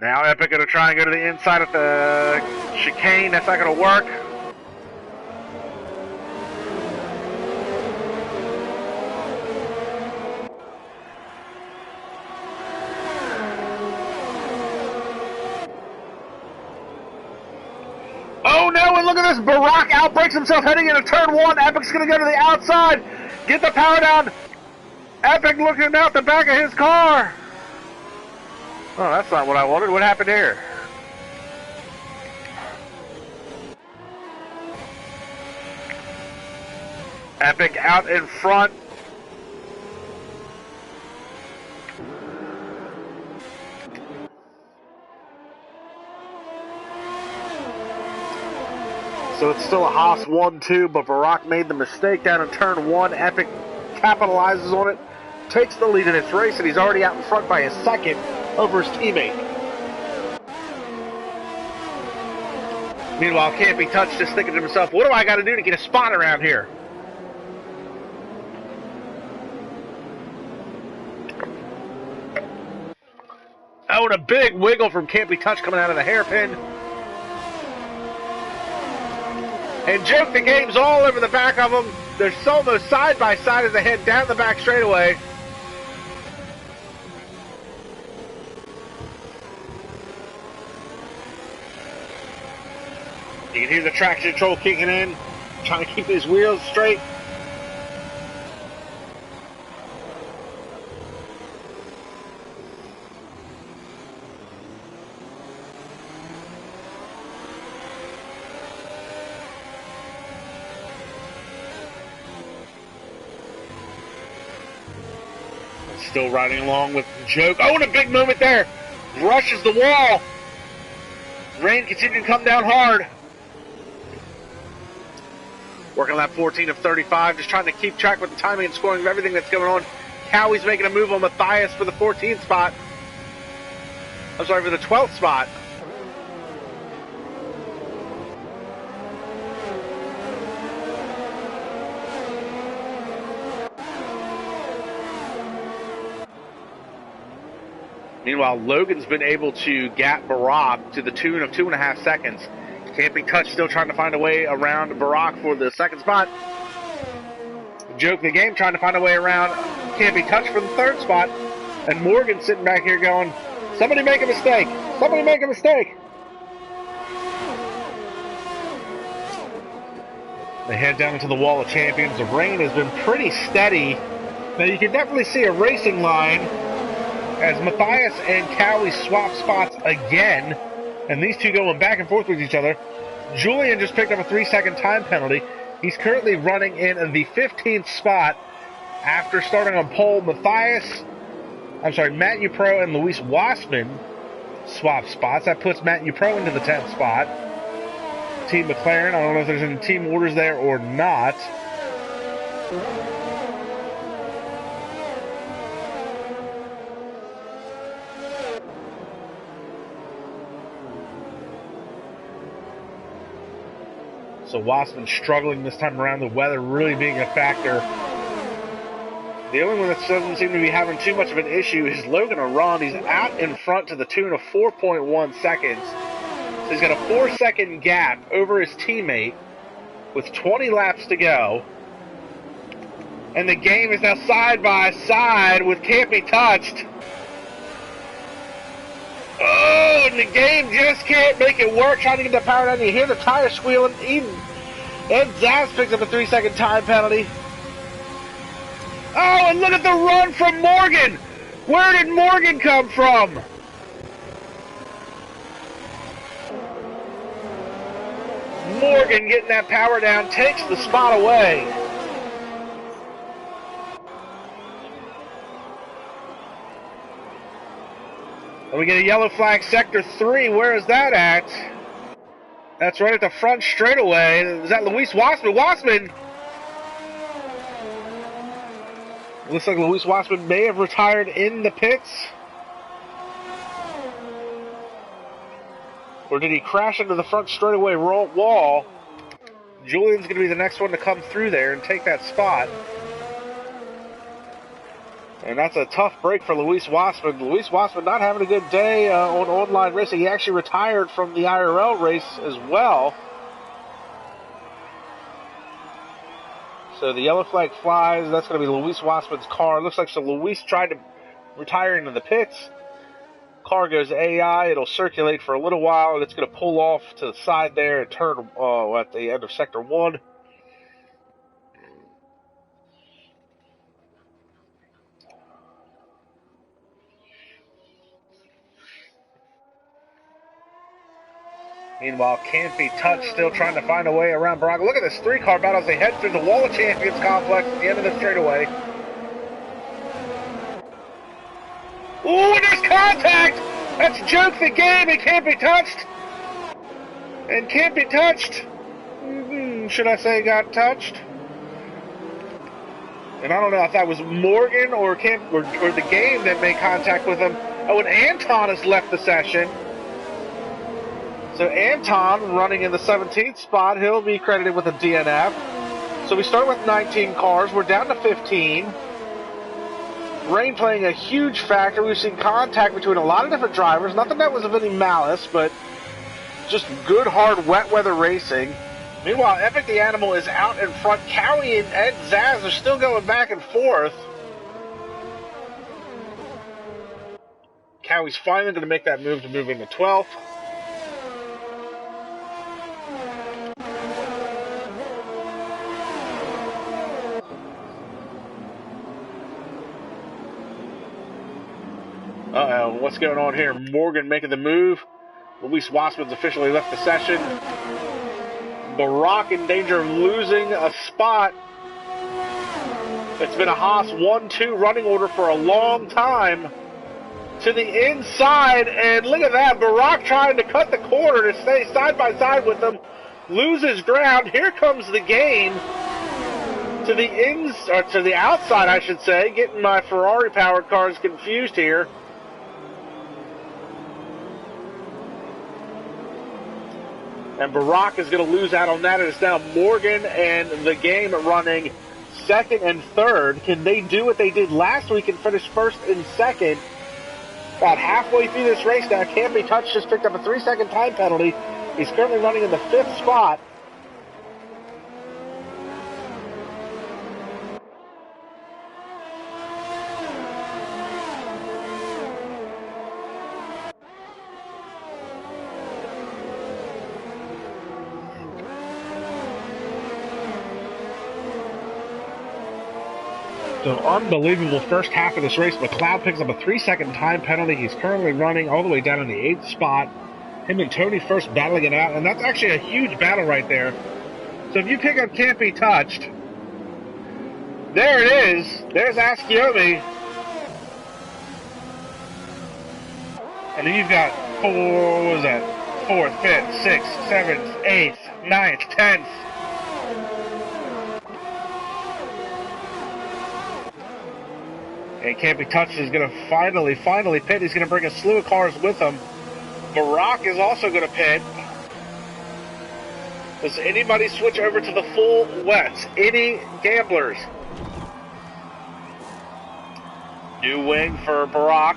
Speaker 1: Now Epic going to try and go to the inside of the chicane. That's not going to work. Oh no, and look at this. Barack outbreaks himself heading into turn 1. Epic's going to go to the outside. Get the power down. Epic looking out the back of his car. Oh, that's not what I wanted. What happened here? Epic out in front. So it's still a Haas 1-2, but Barack made the mistake down in turn 1. Epic capitalizes on it, takes the lead in its race, and he's already out in front by a second over his teammate. Meanwhile, Can't Be Touched just thinking to himself, what do I got to do to get a spot around here? Oh, and a big wiggle from Can't Be Touched coming out of the hairpin. And Joke the Game's all over the back of them. They're almost side by side as they head down the back straightaway. You can hear the traction control kicking in, trying to keep his wheels straight. Still riding along with Joke. Oh, and a big moment there. Brushes the wall. Rain continuing to come down hard. Working lap 14 of 35, just trying to keep track with the timing and scoring of everything that's going on. Cowie's making a move on Matthias for the 14th spot. I'm sorry, for the 12th spot. Meanwhile, Logan's been able to gap Barack to the tune of 2.5 seconds. Can't Be Touched still trying to find a way around Barack for the second spot. Joke the Game trying to find a way around Can't Be Touched for the third spot. And Morgan sitting back here going, somebody make a mistake. Somebody make a mistake. They head down into the Wall of Champions. The rain has been pretty steady. Now you can definitely see a racing line as Matthias and Cowie swap spots again, and these two going back and forth with each other. Julian just picked up a 3-second time penalty. He's currently running in the 15th spot after starting on pole. Matt Upro and Luis Wassman swap spots. That puts Matt Upro into the 10th spot. Team McLaren, I don't know if there's any team orders there or not. So Wassman struggling this time around, the weather really being a factor. The only one that doesn't seem to be having too much of an issue is Logan Arond. He's out in front to the tune of 4.1 seconds. So he's got a 4-second gap over his teammate with 20 laps to go. And the game is now side by side with Can't Be Touched. Oh, and the game just can't make it work, trying to get the power down. You hear the tire squealing. Even Ed Zaz picks up a 3-second time penalty. Oh, and look at the run from Morgan. Where did Morgan come from? Morgan getting that power down, takes the spot away. And we get a yellow flag, sector 3. Where is that at? That's right at the front straightaway. Is that Luis Wassman? Wassman! Looks like Luis Wassman may have retired in the pits. Or did he crash into the front straightaway wall? Julian's going to be the next one to come through there and take that spot. And that's a tough break for Luis Wassman. Luis Wassman not having a good day on online racing. He actually retired from the IRL race as well. So the yellow flag flies. That's going to be Luis Wassman's car. Looks like so Luis tried to retire into the pits. Car goes AI. It'll circulate for a little while, and it's going to pull off to the side there and turn at the end of sector 1. Meanwhile, Can't Be Touched still trying to find a way around Bronco. Look at this 3-car battle as they head through the Wall of Champions complex at the end of the straightaway. Ooh, and there's contact! That's Joke the Game and Can't Be Touched. And Can't Be Touched, should I say got touched? And I don't know if that was Morgan or the Game that made contact with him. Oh, and Anton has left the session. So Anton running in the 17th spot. He'll be credited with a DNF. So we start with 19 cars. We're down to 15. Rain playing a huge factor. We've seen contact between a lot of different drivers. Nothing that was of any malice, but just good, hard, wet weather racing. Meanwhile, Epic the Animal is out in front. Cowie and Ed Zaz are still going back and forth. Cowie's finally going to make that move to move into 12th. Uh-oh, what's going on here? Morgan making the move. Luis Wassman's officially left the session. Barack in danger of losing a spot. It's been a Haas 1-2 running order for a long time. To the inside, and look at that. Barack trying to cut the corner to stay side by side with them. Loses ground. Here comes the Game. To the outside, I should say. Getting my Ferrari-powered cars confused here. And Barack is going to lose out on that. It is now Morgan and the Game running second and third. Can they do what they did last week and finish first and second? About halfway through this race now, Can't Be Touched just picked up a 3-second time penalty. He's currently running in the 5th spot. So unbelievable first half of this race. McLeod picks up a 3-second time penalty. He's currently running all the way down in the 8th spot. Him and Tony first battling it out, and that's actually a huge battle right there. So if you pick up Can't Be Touched, there it is. There's Asciomi. And then you've got 4th, 5th, 6th, 7th, 8th, 9th, 10th. And Can't Be Touched is going to finally pit. He's going to bring a slew of cars with him. Barack is also going to pit. Does anybody switch over to the full wets? Any gamblers? New wing for Barack.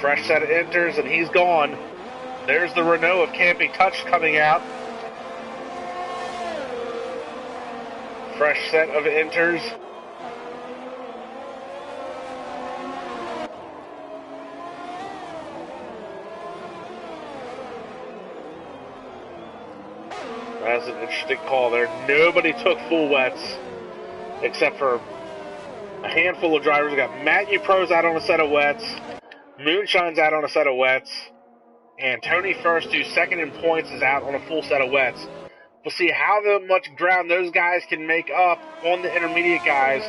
Speaker 1: Fresh set of enters, and he's gone. There's the Renault of Camping Touch coming out. Fresh set of enters. That's an interesting call there. Nobody took full wets except for a handful of drivers. We got Matthew Pro's out on a set of wets. Moonshine's out on a set of wets. And Tony First, who's second in points, is out on a full set of wets. We'll see how much ground those guys can make up on the intermediate guys,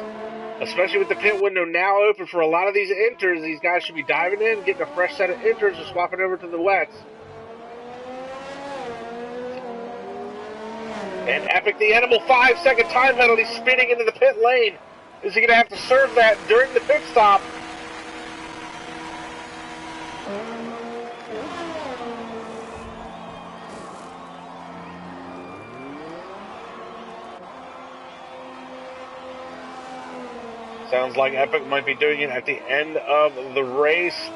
Speaker 1: especially with the pit window now open for a lot of these enters. These guys should be diving in, getting a fresh set of enters, and swapping over to the wets. And Epic the Animal, 5-second time penalty, spinning into the pit lane. Is he going to have to serve that during the pit stop? Sounds like Epic might be doing it at the end of the race.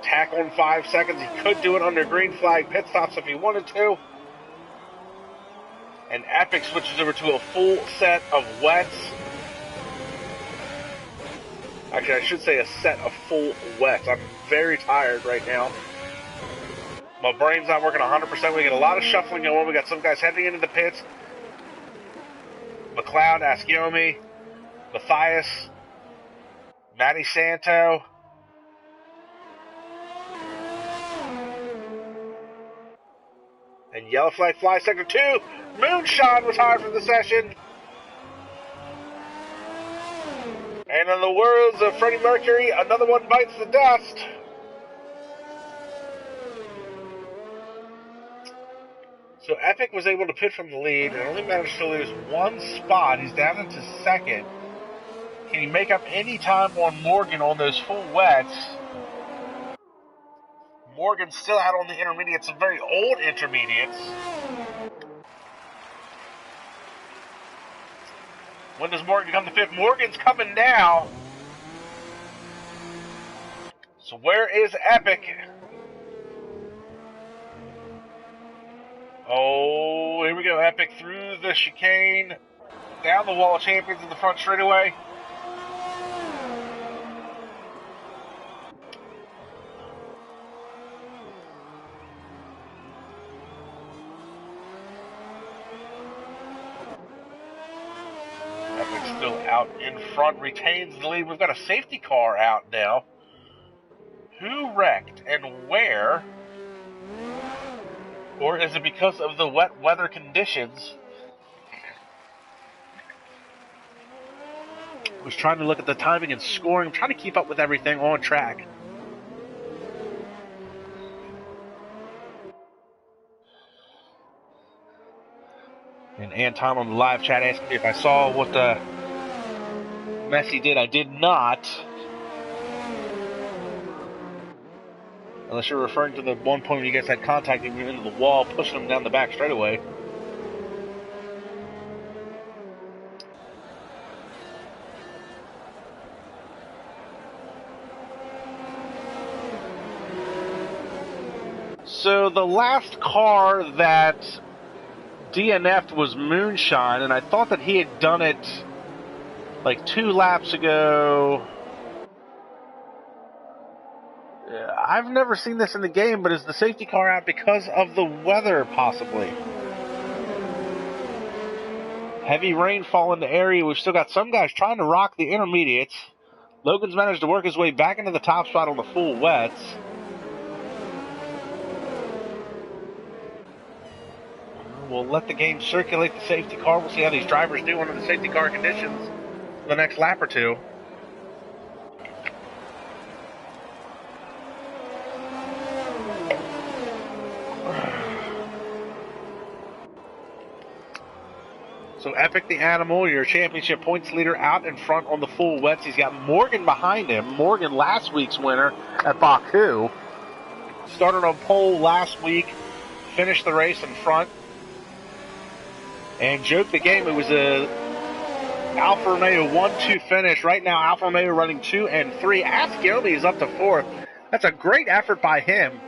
Speaker 1: Tack on 5 seconds. He could do it under green flag pit stops if he wanted to. And Epic switches over to a full set of wets. Actually, I should say a set of full wets. I'm very tired right now. My brain's not working 100%. We get a lot of shuffling going. We got some guys heading into the pits. McLeod, Asciomi, Matthias, Matty Santo. And yellow flag flies sector 2. Moonshine retired from the session. And in the words of Freddie Mercury, another one bites the dust. So Epic was able to pit from the lead and only managed to lose one spot. He's down into second. Can he make up any time on Morgan on those full wets? Morgan's still out on the intermediates, some very old intermediates. When does Morgan come to fifth? Morgan's coming now. So where is Epic? Oh, here we go. Epic through the chicane, down the wall of champions in the front straightaway. Epic's still out in front, retains the lead. We've got a safety car out now. Who wrecked and where? Or is it because of the wet weather conditions? I was trying to look at the timing and scoring. I'm trying to keep up with everything on track. And Anton on the live chat asked me if I saw what the Messi did. I did not. Unless you're referring to the one point when you guys had contact him into the wall, pushing him down the back straightaway. So the last car that DNF'd was Moonshine, and I thought that he had done it like 2 laps ago. I've never seen this in the game, but is the safety car out because of the weather, possibly? Heavy rainfall in the area. We've still got some guys trying to rock the intermediates. Logan's managed to work his way back into the top spot on the full wets. We'll let the game circulate the safety car. We'll see how these drivers do under the safety car conditions the next lap or two. So Epic the Animal, your championship points leader, out in front on the full wets. He's got Morgan behind him. Morgan, last week's winner at Baku. Started on pole last week, finished the race in front, and joked the game. It was a Alfa Romeo 1-2 finish. Right now, Alfa Romeo running 2 and 3. Asciomi is up to 4th. That's a great effort by him.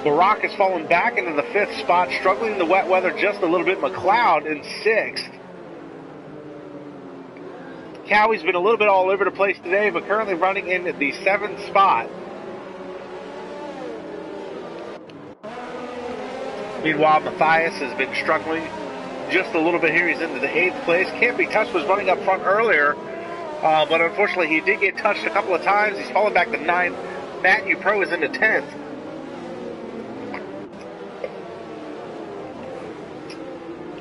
Speaker 1: Barak has fallen back into the 5th spot, struggling in the wet weather just a little bit. McLeod in 6th. Cowie's been a little bit all over the place today, but currently running in the 7th spot. Meanwhile, Matthias has been struggling just a little bit here. He's into the 8th place. Can't Be Touched was running up front earlier, but unfortunately he did get touched a couple of times. He's fallen back to 9th. Matthew Pro is into 10th.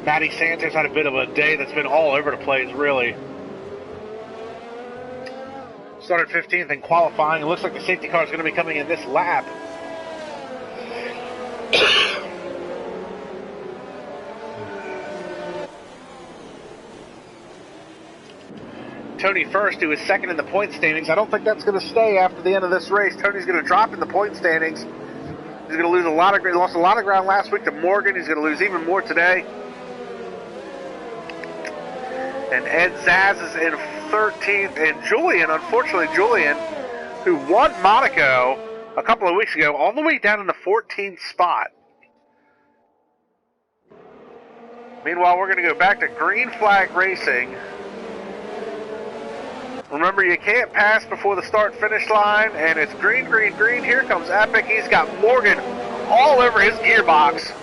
Speaker 1: Matty Santos had a bit of a day that's been all over the place, really. Started 15th in qualifying. It looks like the safety car is going to be coming in this lap. Tony First, who is second in the point standings. I don't think that's going to stay after the end of this race. Tony's going to drop in the point standings. He's going to lose lost a lot of ground last week to Morgan. He's going to lose even more today. And Ed Zaz is in 13th. And Julian, unfortunately, who won Monaco a couple of weeks ago, all the way down in the 14th spot. Meanwhile, we're going to go back to green flag racing. Remember, you can't pass before the start-finish line, and it's green, green, green. Here comes Epic. He's got Morgan all over his gearbox.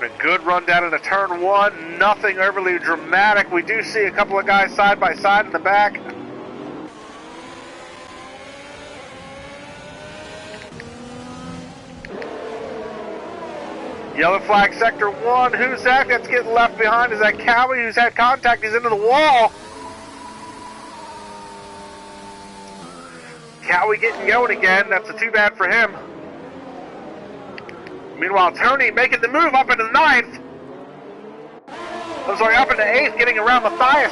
Speaker 1: A good run down into turn 1. Nothing overly dramatic. We do see a couple of guys side by side in the back. Yellow flag sector 1. Who's that that's getting left behind? Is that Cowie who's had contact? He's into the wall. Cowie getting going again. That's too bad for him. Meanwhile, Tony making the move up into the 9th. I'm sorry, up into 8th, getting around Matthias.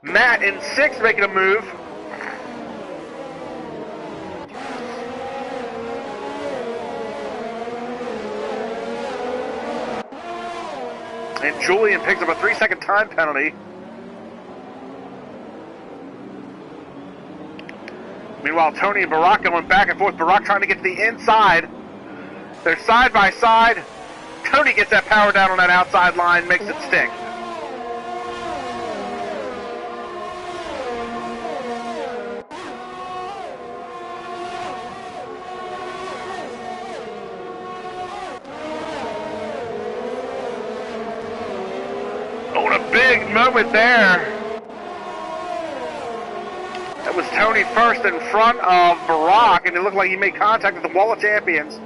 Speaker 1: Matt in 6th making a move. And Julian picks up a 3-second time penalty. Meanwhile, Tony and Barak going back and forth. Barak trying to get to the inside. They're side by side. Tony gets that power down on that outside line, makes it stick. Oh, and a big moment there. That was Tony First in front of Barak, and it looked like he made contact with the Wall of Champions.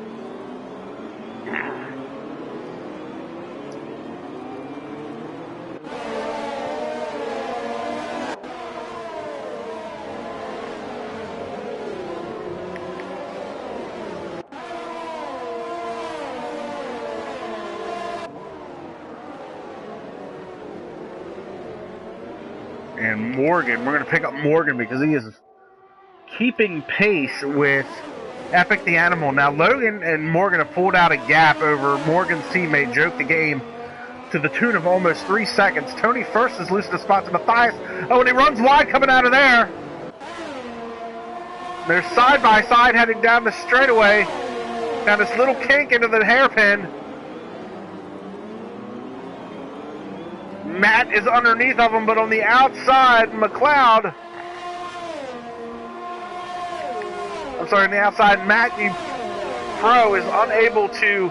Speaker 1: And Morgan, we're going to pick up Morgan because he is keeping pace with Epic the Animal. Now, Logan and Morgan have pulled out a gap over Morgan's teammate, Joke the Game, to the tune of almost 3 seconds. Tony First is losing the spot to Matthias. Oh, and he runs wide coming out of there. They're side by side heading down the straightaway. Down this little kink into the hairpin. Matt is underneath of him, but on the outside, McLeod. I'm sorry, on the outside, Matthew Pro is unable to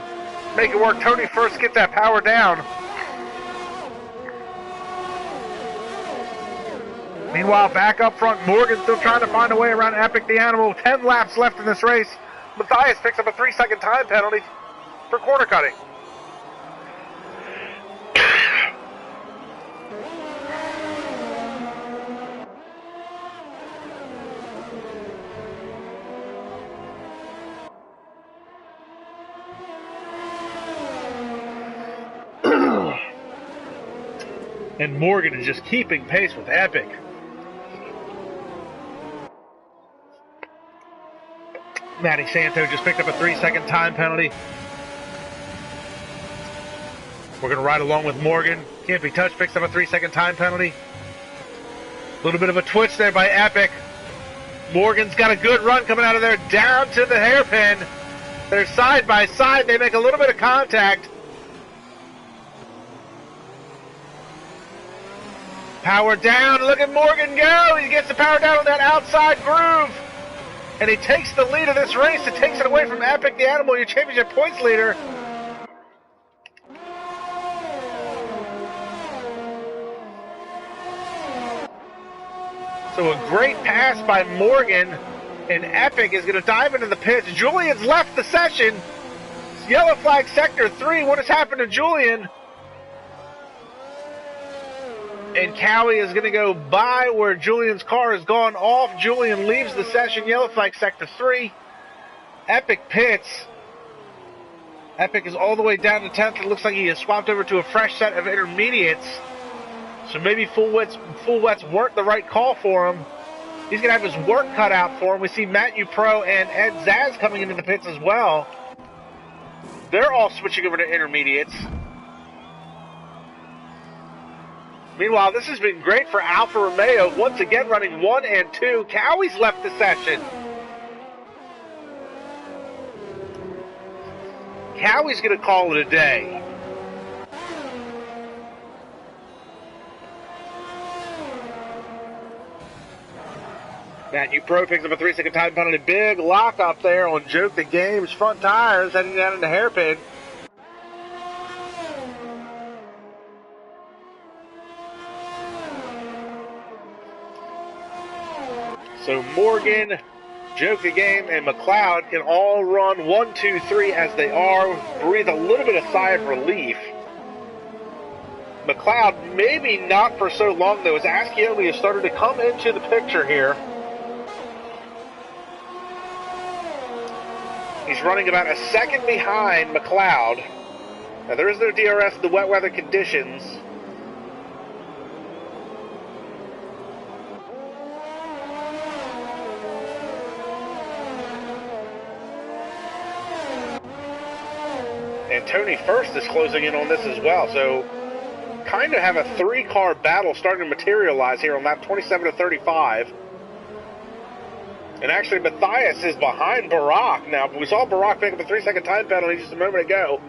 Speaker 1: make it work. Tony First gets that power down. Meanwhile, back up front, Morgan still trying to find a way around Epic the Animal. 10 laps left in this race. Matthias picks up a 3-second time penalty for corner cutting. And Morgan is just keeping pace with Epic. Matty Santo just picked up a 3-second time penalty. We're going to ride along with Morgan. Can't be touched, picks up a 3-second time penalty. A little bit of a twitch there by Epic. Morgan's got a good run coming out of there, down to the hairpin. They're side by side. They make a little bit of contact. Power down. Look at Morgan go. He gets the power down on that outside groove. And he takes the lead of this race. It takes it away from Epic the Animal, your championship points leader. So a great pass by Morgan, and Epic is going to dive into the pits. Julian's left the session. It's yellow flag sector 3. What has happened to Julian? And Cowie is going to go by where Julian's car has gone off. Julian leaves the session, yellow flag sector 3. Epic pits. Epic is all the way down to 10th. It looks like he has swapped over to a fresh set of intermediates. So maybe full wets weren't the right call for him. He's going to have his work cut out for him. We see Matt Upro and Ed Zaz coming into the pits as well. They're all switching over to intermediates. Meanwhile, this has been great for Alfa Romeo, once again running 1 and 2. Cowie's left the session. Cowie's going to call it a day. Matt Upro picks up a 3-second time penalty. Big lock up there on Joke the Game's front tires heading down into hairpin. So Morgan, Joke the Game, and McLeod can all run 1, 2, 3 as they are. Breathe a little bit of sigh of relief. McLeod, maybe not for so long though, as Asciomi has started to come into the picture here. He's running about a second behind McLeod. Now there is no DRS in the wet weather conditions. And Tony First is closing in on this as well, so kind of have a 3-car battle starting to materialize here on lap 27 to 35. And actually, Matthias is behind Barack now. We saw Barack pick up a 3-second time penalty just a moment ago.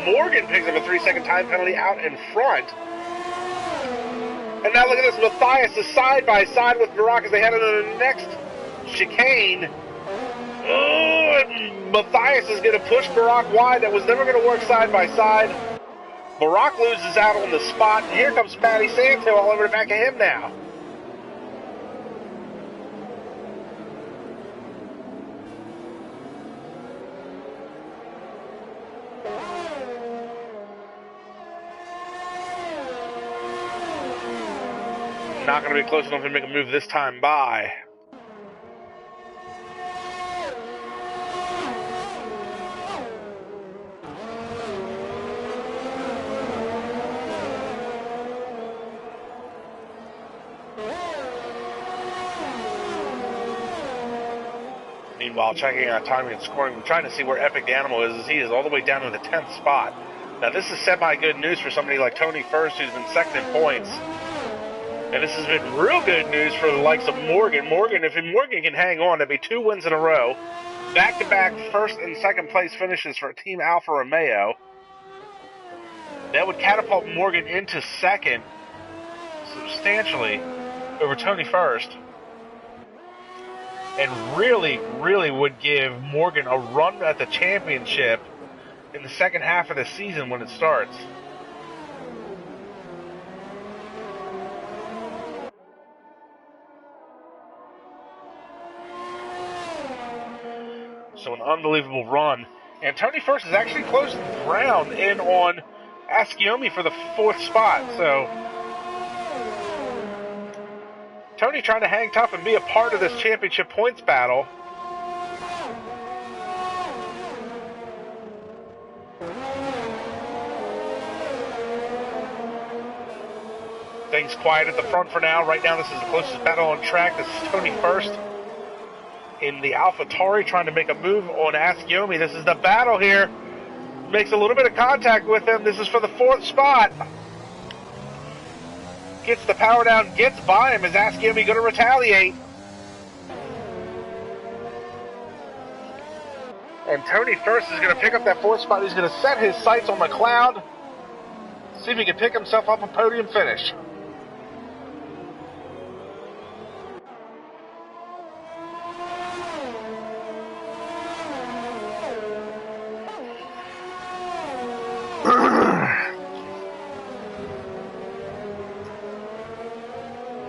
Speaker 1: Morgan picks up a 3-second time penalty out in front. And now look at this, Matthias is side by side with Barack as they head into the next chicane. Oh, and Matthias is going to push Barack wide. That was never going to work side by side. Barack loses out on the spot. And here comes Matty Santo all over the back of him now. Not going to be close enough to make a move this time by. Meanwhile, checking out timing and scoring, we're trying to see where Epic the Animal is, as he is all the way down to the 10th spot. Now, this is semi-good news for somebody like Tony First, who's been second in points. And this has been real good news for the likes of Morgan. If Morgan can hang on, that'd be 2 wins in a row. Back-to-back first and second place finishes for Team Alfa Romeo. That would catapult Morgan into second substantially over Tony First. And really would give Morgan a run at the championship in the second half of the season when it starts. So an unbelievable run. And Tony First is actually close ground in on Asciomi for the 4th spot. So Tony trying to hang tough and be a part of this championship points battle. Things quiet at the front for now. Right now, this is the closest battle on track. This is Tony First in the AlphaTauri trying to make a move on Asciomi. This is the battle here. Makes a little bit of contact with him. This is for the 4th spot. Gets the power down, gets by him. Is Asciomi going to retaliate? And Tony First is going to pick up that 4th spot. He's going to set his sights on McLeod. See if he can pick himself up a podium finish.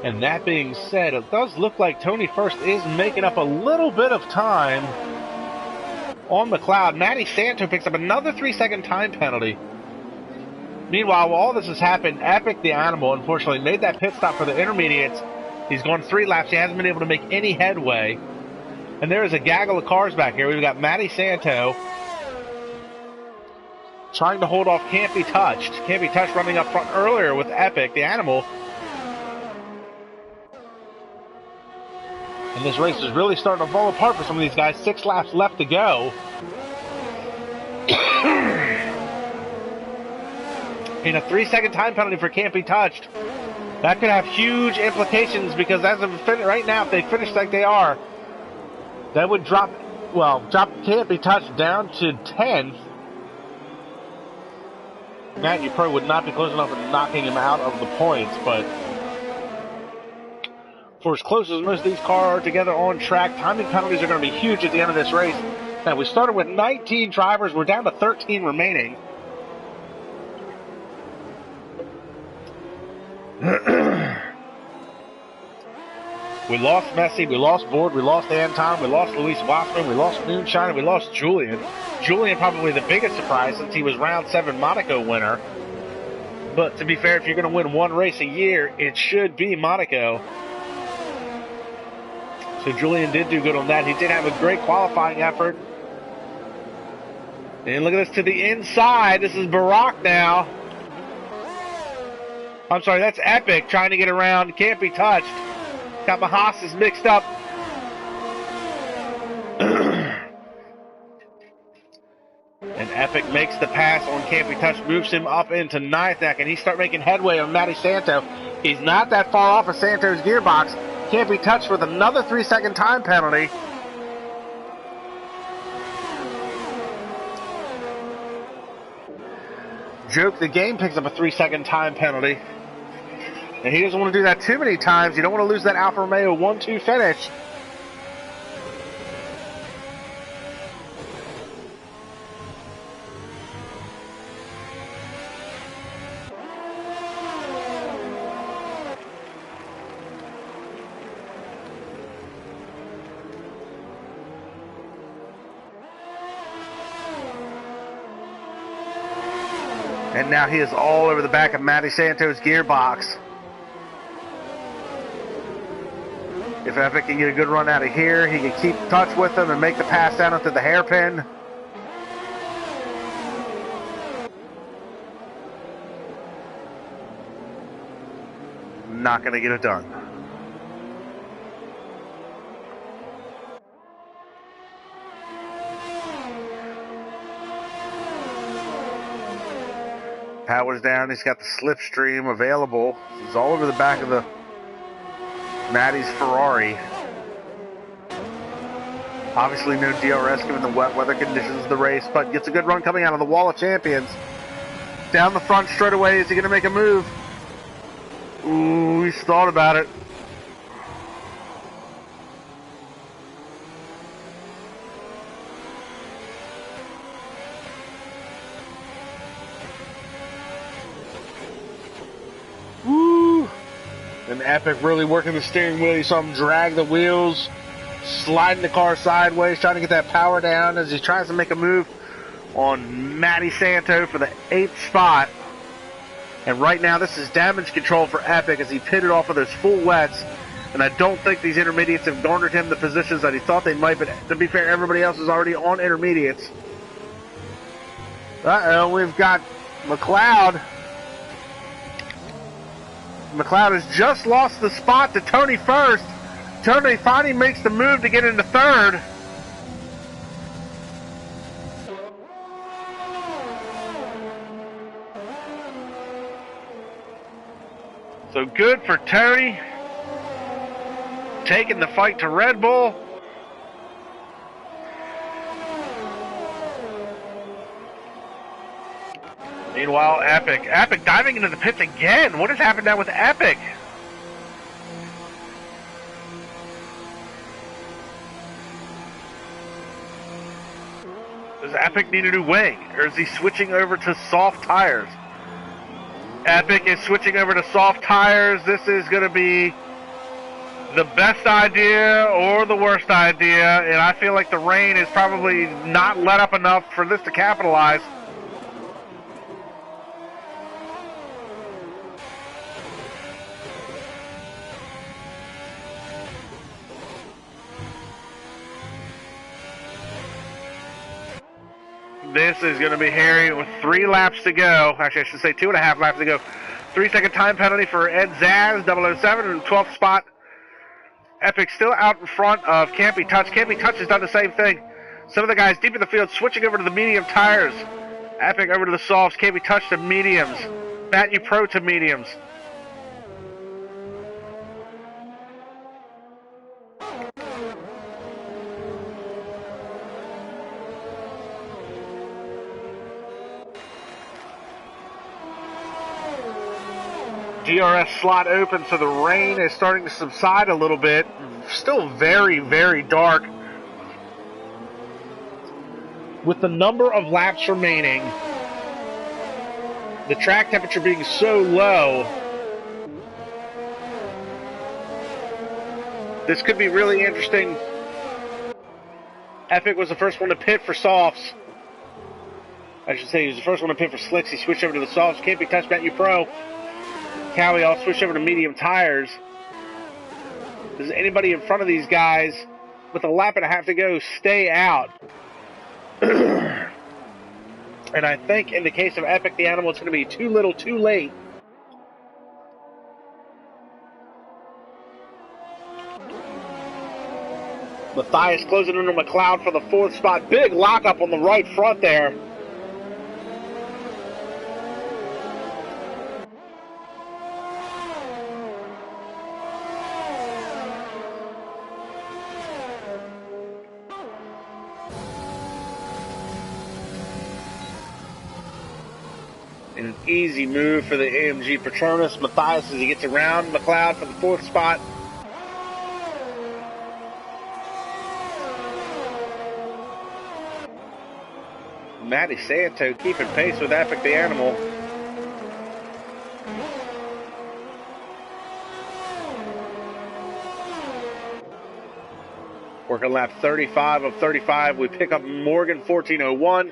Speaker 1: And that being said, it does look like Tony First is making up a little bit of time on McLeod. Matty Santo picks up another 3-second time penalty. Meanwhile, while all this has happened, Epic the Animal, unfortunately, made that pit stop for the intermediates. He's gone 3 laps. He hasn't been able to make any headway. And there is a gaggle of cars back here. We've got Matty Santo trying to hold off Can't Be Touched. Can't Be Touched running up front earlier with Epic the Animal. And this race is really starting to fall apart for some of these guys. 6 laps left to go. And a 3-second time penalty for Can't Be Touched. That could have huge implications because as of right now, if they finish like they are, that would drop Can't Be Touched down to 10th. Matt, you probably would not be close enough and knocking him out of the points, but for as close as most of these cars are together on track, timing penalties are going to be huge at the end of this race. Now, we started with 19 drivers. We're down to 13 remaining. We lost Messi, we lost Board, we lost Anton, we lost Luis Wassman, we lost Moonshine, and we lost Julian. Julian probably the biggest surprise since he was round 7 Monaco winner. But to be fair, if you're going to win one race a year, it should be Monaco. So Julian did do good on that. He did have a great qualifying effort. And look at this to the inside. This is Barack now. I'm sorry, that's Epic trying to get around. Can't Be Touched. Got my hosses mixed up. And Epic makes the pass on Can't Be Touched, moves him up into 9th. Now, can he start making headway on Matty Santo? He's not that far off of Santo's gearbox. Can't Be Touched with another 3-second time penalty. Joke the Game picks up a 3-second time penalty. And he doesn't want to do that too many times. You don't want to lose that Alfa Romeo 1-2 finish. And now he is all over the back of Matty Santo's gearbox. If Epic can get a good run out of here, he can keep touch with him and make the pass down into the hairpin. Not going to get it done. Power's down. He's got the slipstream available. He's all over the back of the Matty's Ferrari. Obviously no DRS given the wet weather conditions of the race, but gets a good run coming out of the Wall of Champions. Down the front straightaway, is he going to make a move? Ooh, he's thought about it. Woo! And Epic really working the steering wheel. You saw him drag the wheels, sliding the car sideways, trying to get that power down as he tries to make a move on Matty Santo for the 8th spot. And right now, this is damage control for Epic as he pitted off of those full wets. And I don't think these intermediates have garnered him the positions that he thought they might, but to be fair, everybody else is already on intermediates. Uh-oh, we've got McLeod McLeod has just lost the spot to Tony first. Tony finally makes the move to get into third. So good for Tony, taking the fight to Red Bull. Meanwhile, Epic diving into the pits again. What has happened now with Epic? Does Epic need a new wing, or is he switching over to soft tires? Epic is switching over to soft tires. This is going to be the best idea or the worst idea, and I feel like the rain is probably not let up enough for this to capitalize. This is going to be hairy with 3 laps to go. Actually, I should say 2.5 laps to go. 3-second time penalty for Ed Zaz, 007 in the 12th spot. Epic still out in front of Can't Be Touched. Can't Be Touched has done the same thing. Some of the guys deep in the field switching over to the medium tires. Epic over to the softs. Can't Be Touched to mediums. Matt, you pro to mediums. DRS slot open, so the rain is starting to subside a little bit. Still very, very dark. With the number of laps remaining, the track temperature being so low, this could be really interesting. Epic was the first one to pit for softs. I should say he was the first one to pit for slicks. He switched over to the softs. Can't Be Touched, Matt, you pro. Cowie all switch over to medium tires. Does anybody in front of these guys with a lap and a half to go stay out? And I think in the case of Epic the Animal, it's going to be too little, too late. Matthias closing under McLeod for the 4th spot. Big lockup on the right front there. An easy move for the AMG Patronus. Matthias as he gets around McLeod for the 4th spot. Matty Santo keeping pace with Epic the Animal. Working lap 35 of 35. We pick up Morgan 1401.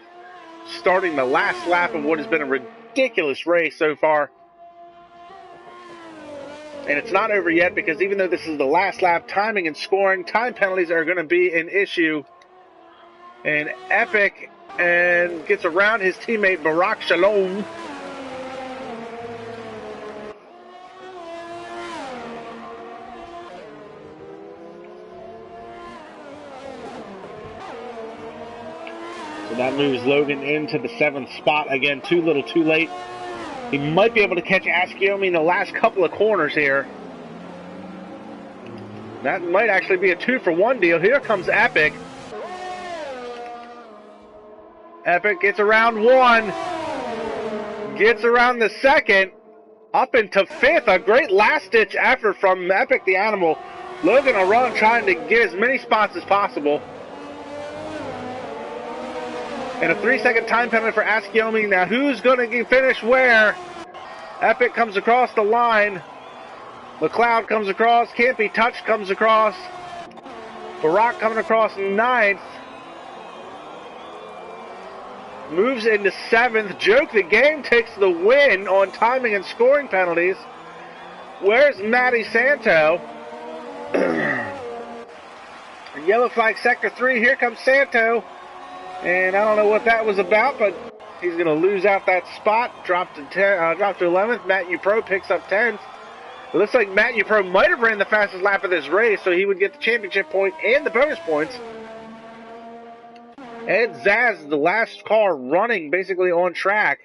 Speaker 1: Starting the last lap of what has been a ridiculous race so far. And it's not over yet because even though this is the last lap, timing and scoring, time penalties are going to be an issue. And Epic and gets around his teammate Barak Shalom. So that moves Logan into the 7th spot. Again, too little, too late. He might be able to catch Asciomi in the last couple of corners here. That might actually be a 2-for-1 deal. Here comes Epic. Epic gets around 1. Gets around the 2nd. Up into 5th. A great last-ditch effort from Epic the Animal. Logan around trying to get as many spots as possible. And a 3-second time penalty for Asciomi. Now, who's going to finish where? Epic comes across the line. McLeod comes across. Can't Be Touched comes across. Barak coming across 9th. Moves into 7th. Joke the Game takes the win on timing and scoring penalties. Where's Matty Santo? Yellow flag sector 3. Here comes Santo. And I don't know what that was about, but he's going to lose out that spot. Drop to 11th. Matt Upro picks up 10th. It looks like Matt Upro might have ran the fastest lap of this race, so he would get the championship point and the bonus points. Ed Zaz is the last car running basically on track.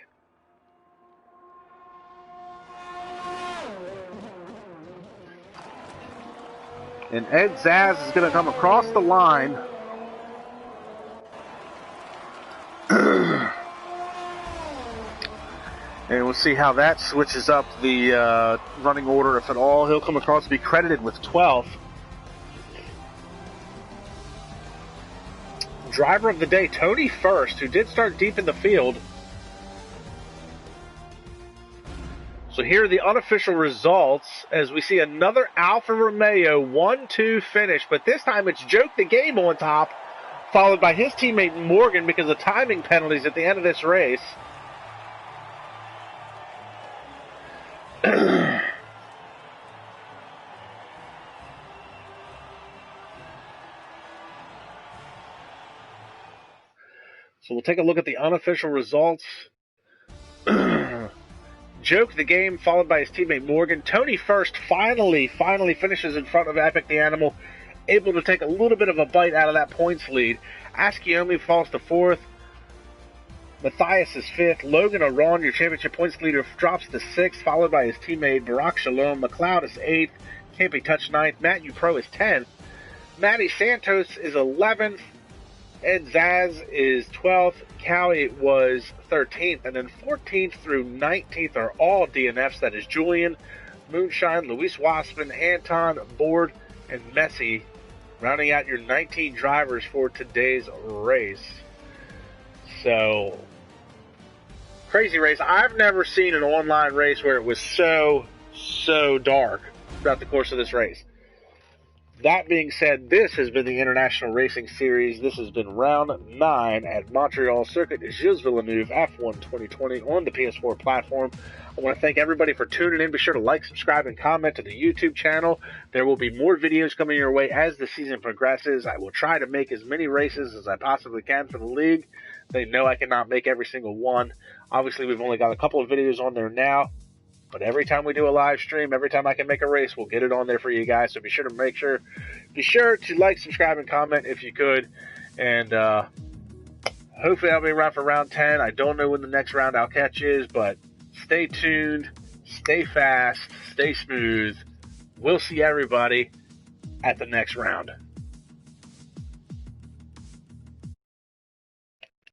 Speaker 1: And Ed Zaz is going to come across the line. And we'll see how that switches up the running order, if at all. He'll come across to be credited with 12th. Driver of the day, Tony First, who did start deep in the field. So here are the unofficial results as we see another Alfa Romeo 1-2 finish, but this time it's Joke the Game on top, followed by his teammate Morgan because of timing penalties at the end of this race. So we'll take a look at the unofficial results. Joke the Game, followed by his teammate Morgan. Tony First finally finishes in front of Epic the Animal, able to take a little bit of a bite out of that points lead. Askeomi falls to 4th. Matthias is 5th. Logan Aron, your championship points leader, drops to 6th, followed by his teammate Barack Shalom. McLeod is 8th. Can't be touched 9th. Matt Upro is 10th. Matty Santos is 11th. Ed Zaz is 12th. Callie was 13th. And then 14th through 19th are all DNFs. That is Julian, Moonshine, Luis Waspin, Anton, Board, and Messi, rounding out your 19 drivers for today's race. So, crazy race. I've never seen an online race where it was so dark throughout the course of this race. That being said, this has been the International Racing Series. This has been round 9 at Montreal Circuit Gilles Villeneuve F1 2020 on the PS4 platform. I want to thank everybody for tuning in. Be sure to like, subscribe, and comment to the YouTube channel. There will be more videos coming your way as the season progresses. I will try to make as many races as I possibly can for the league. They know I cannot make every single one. Obviously, we've only got a couple of videos on there now. But every time we do a live stream, every time I can make a race, we'll get it on there for you guys. So be sure to like, subscribe, and comment if you could. And hopefully I'll be around for round 10. I don't know when the next round I'll catch is, but stay tuned, stay fast, stay smooth. We'll see everybody at the next round.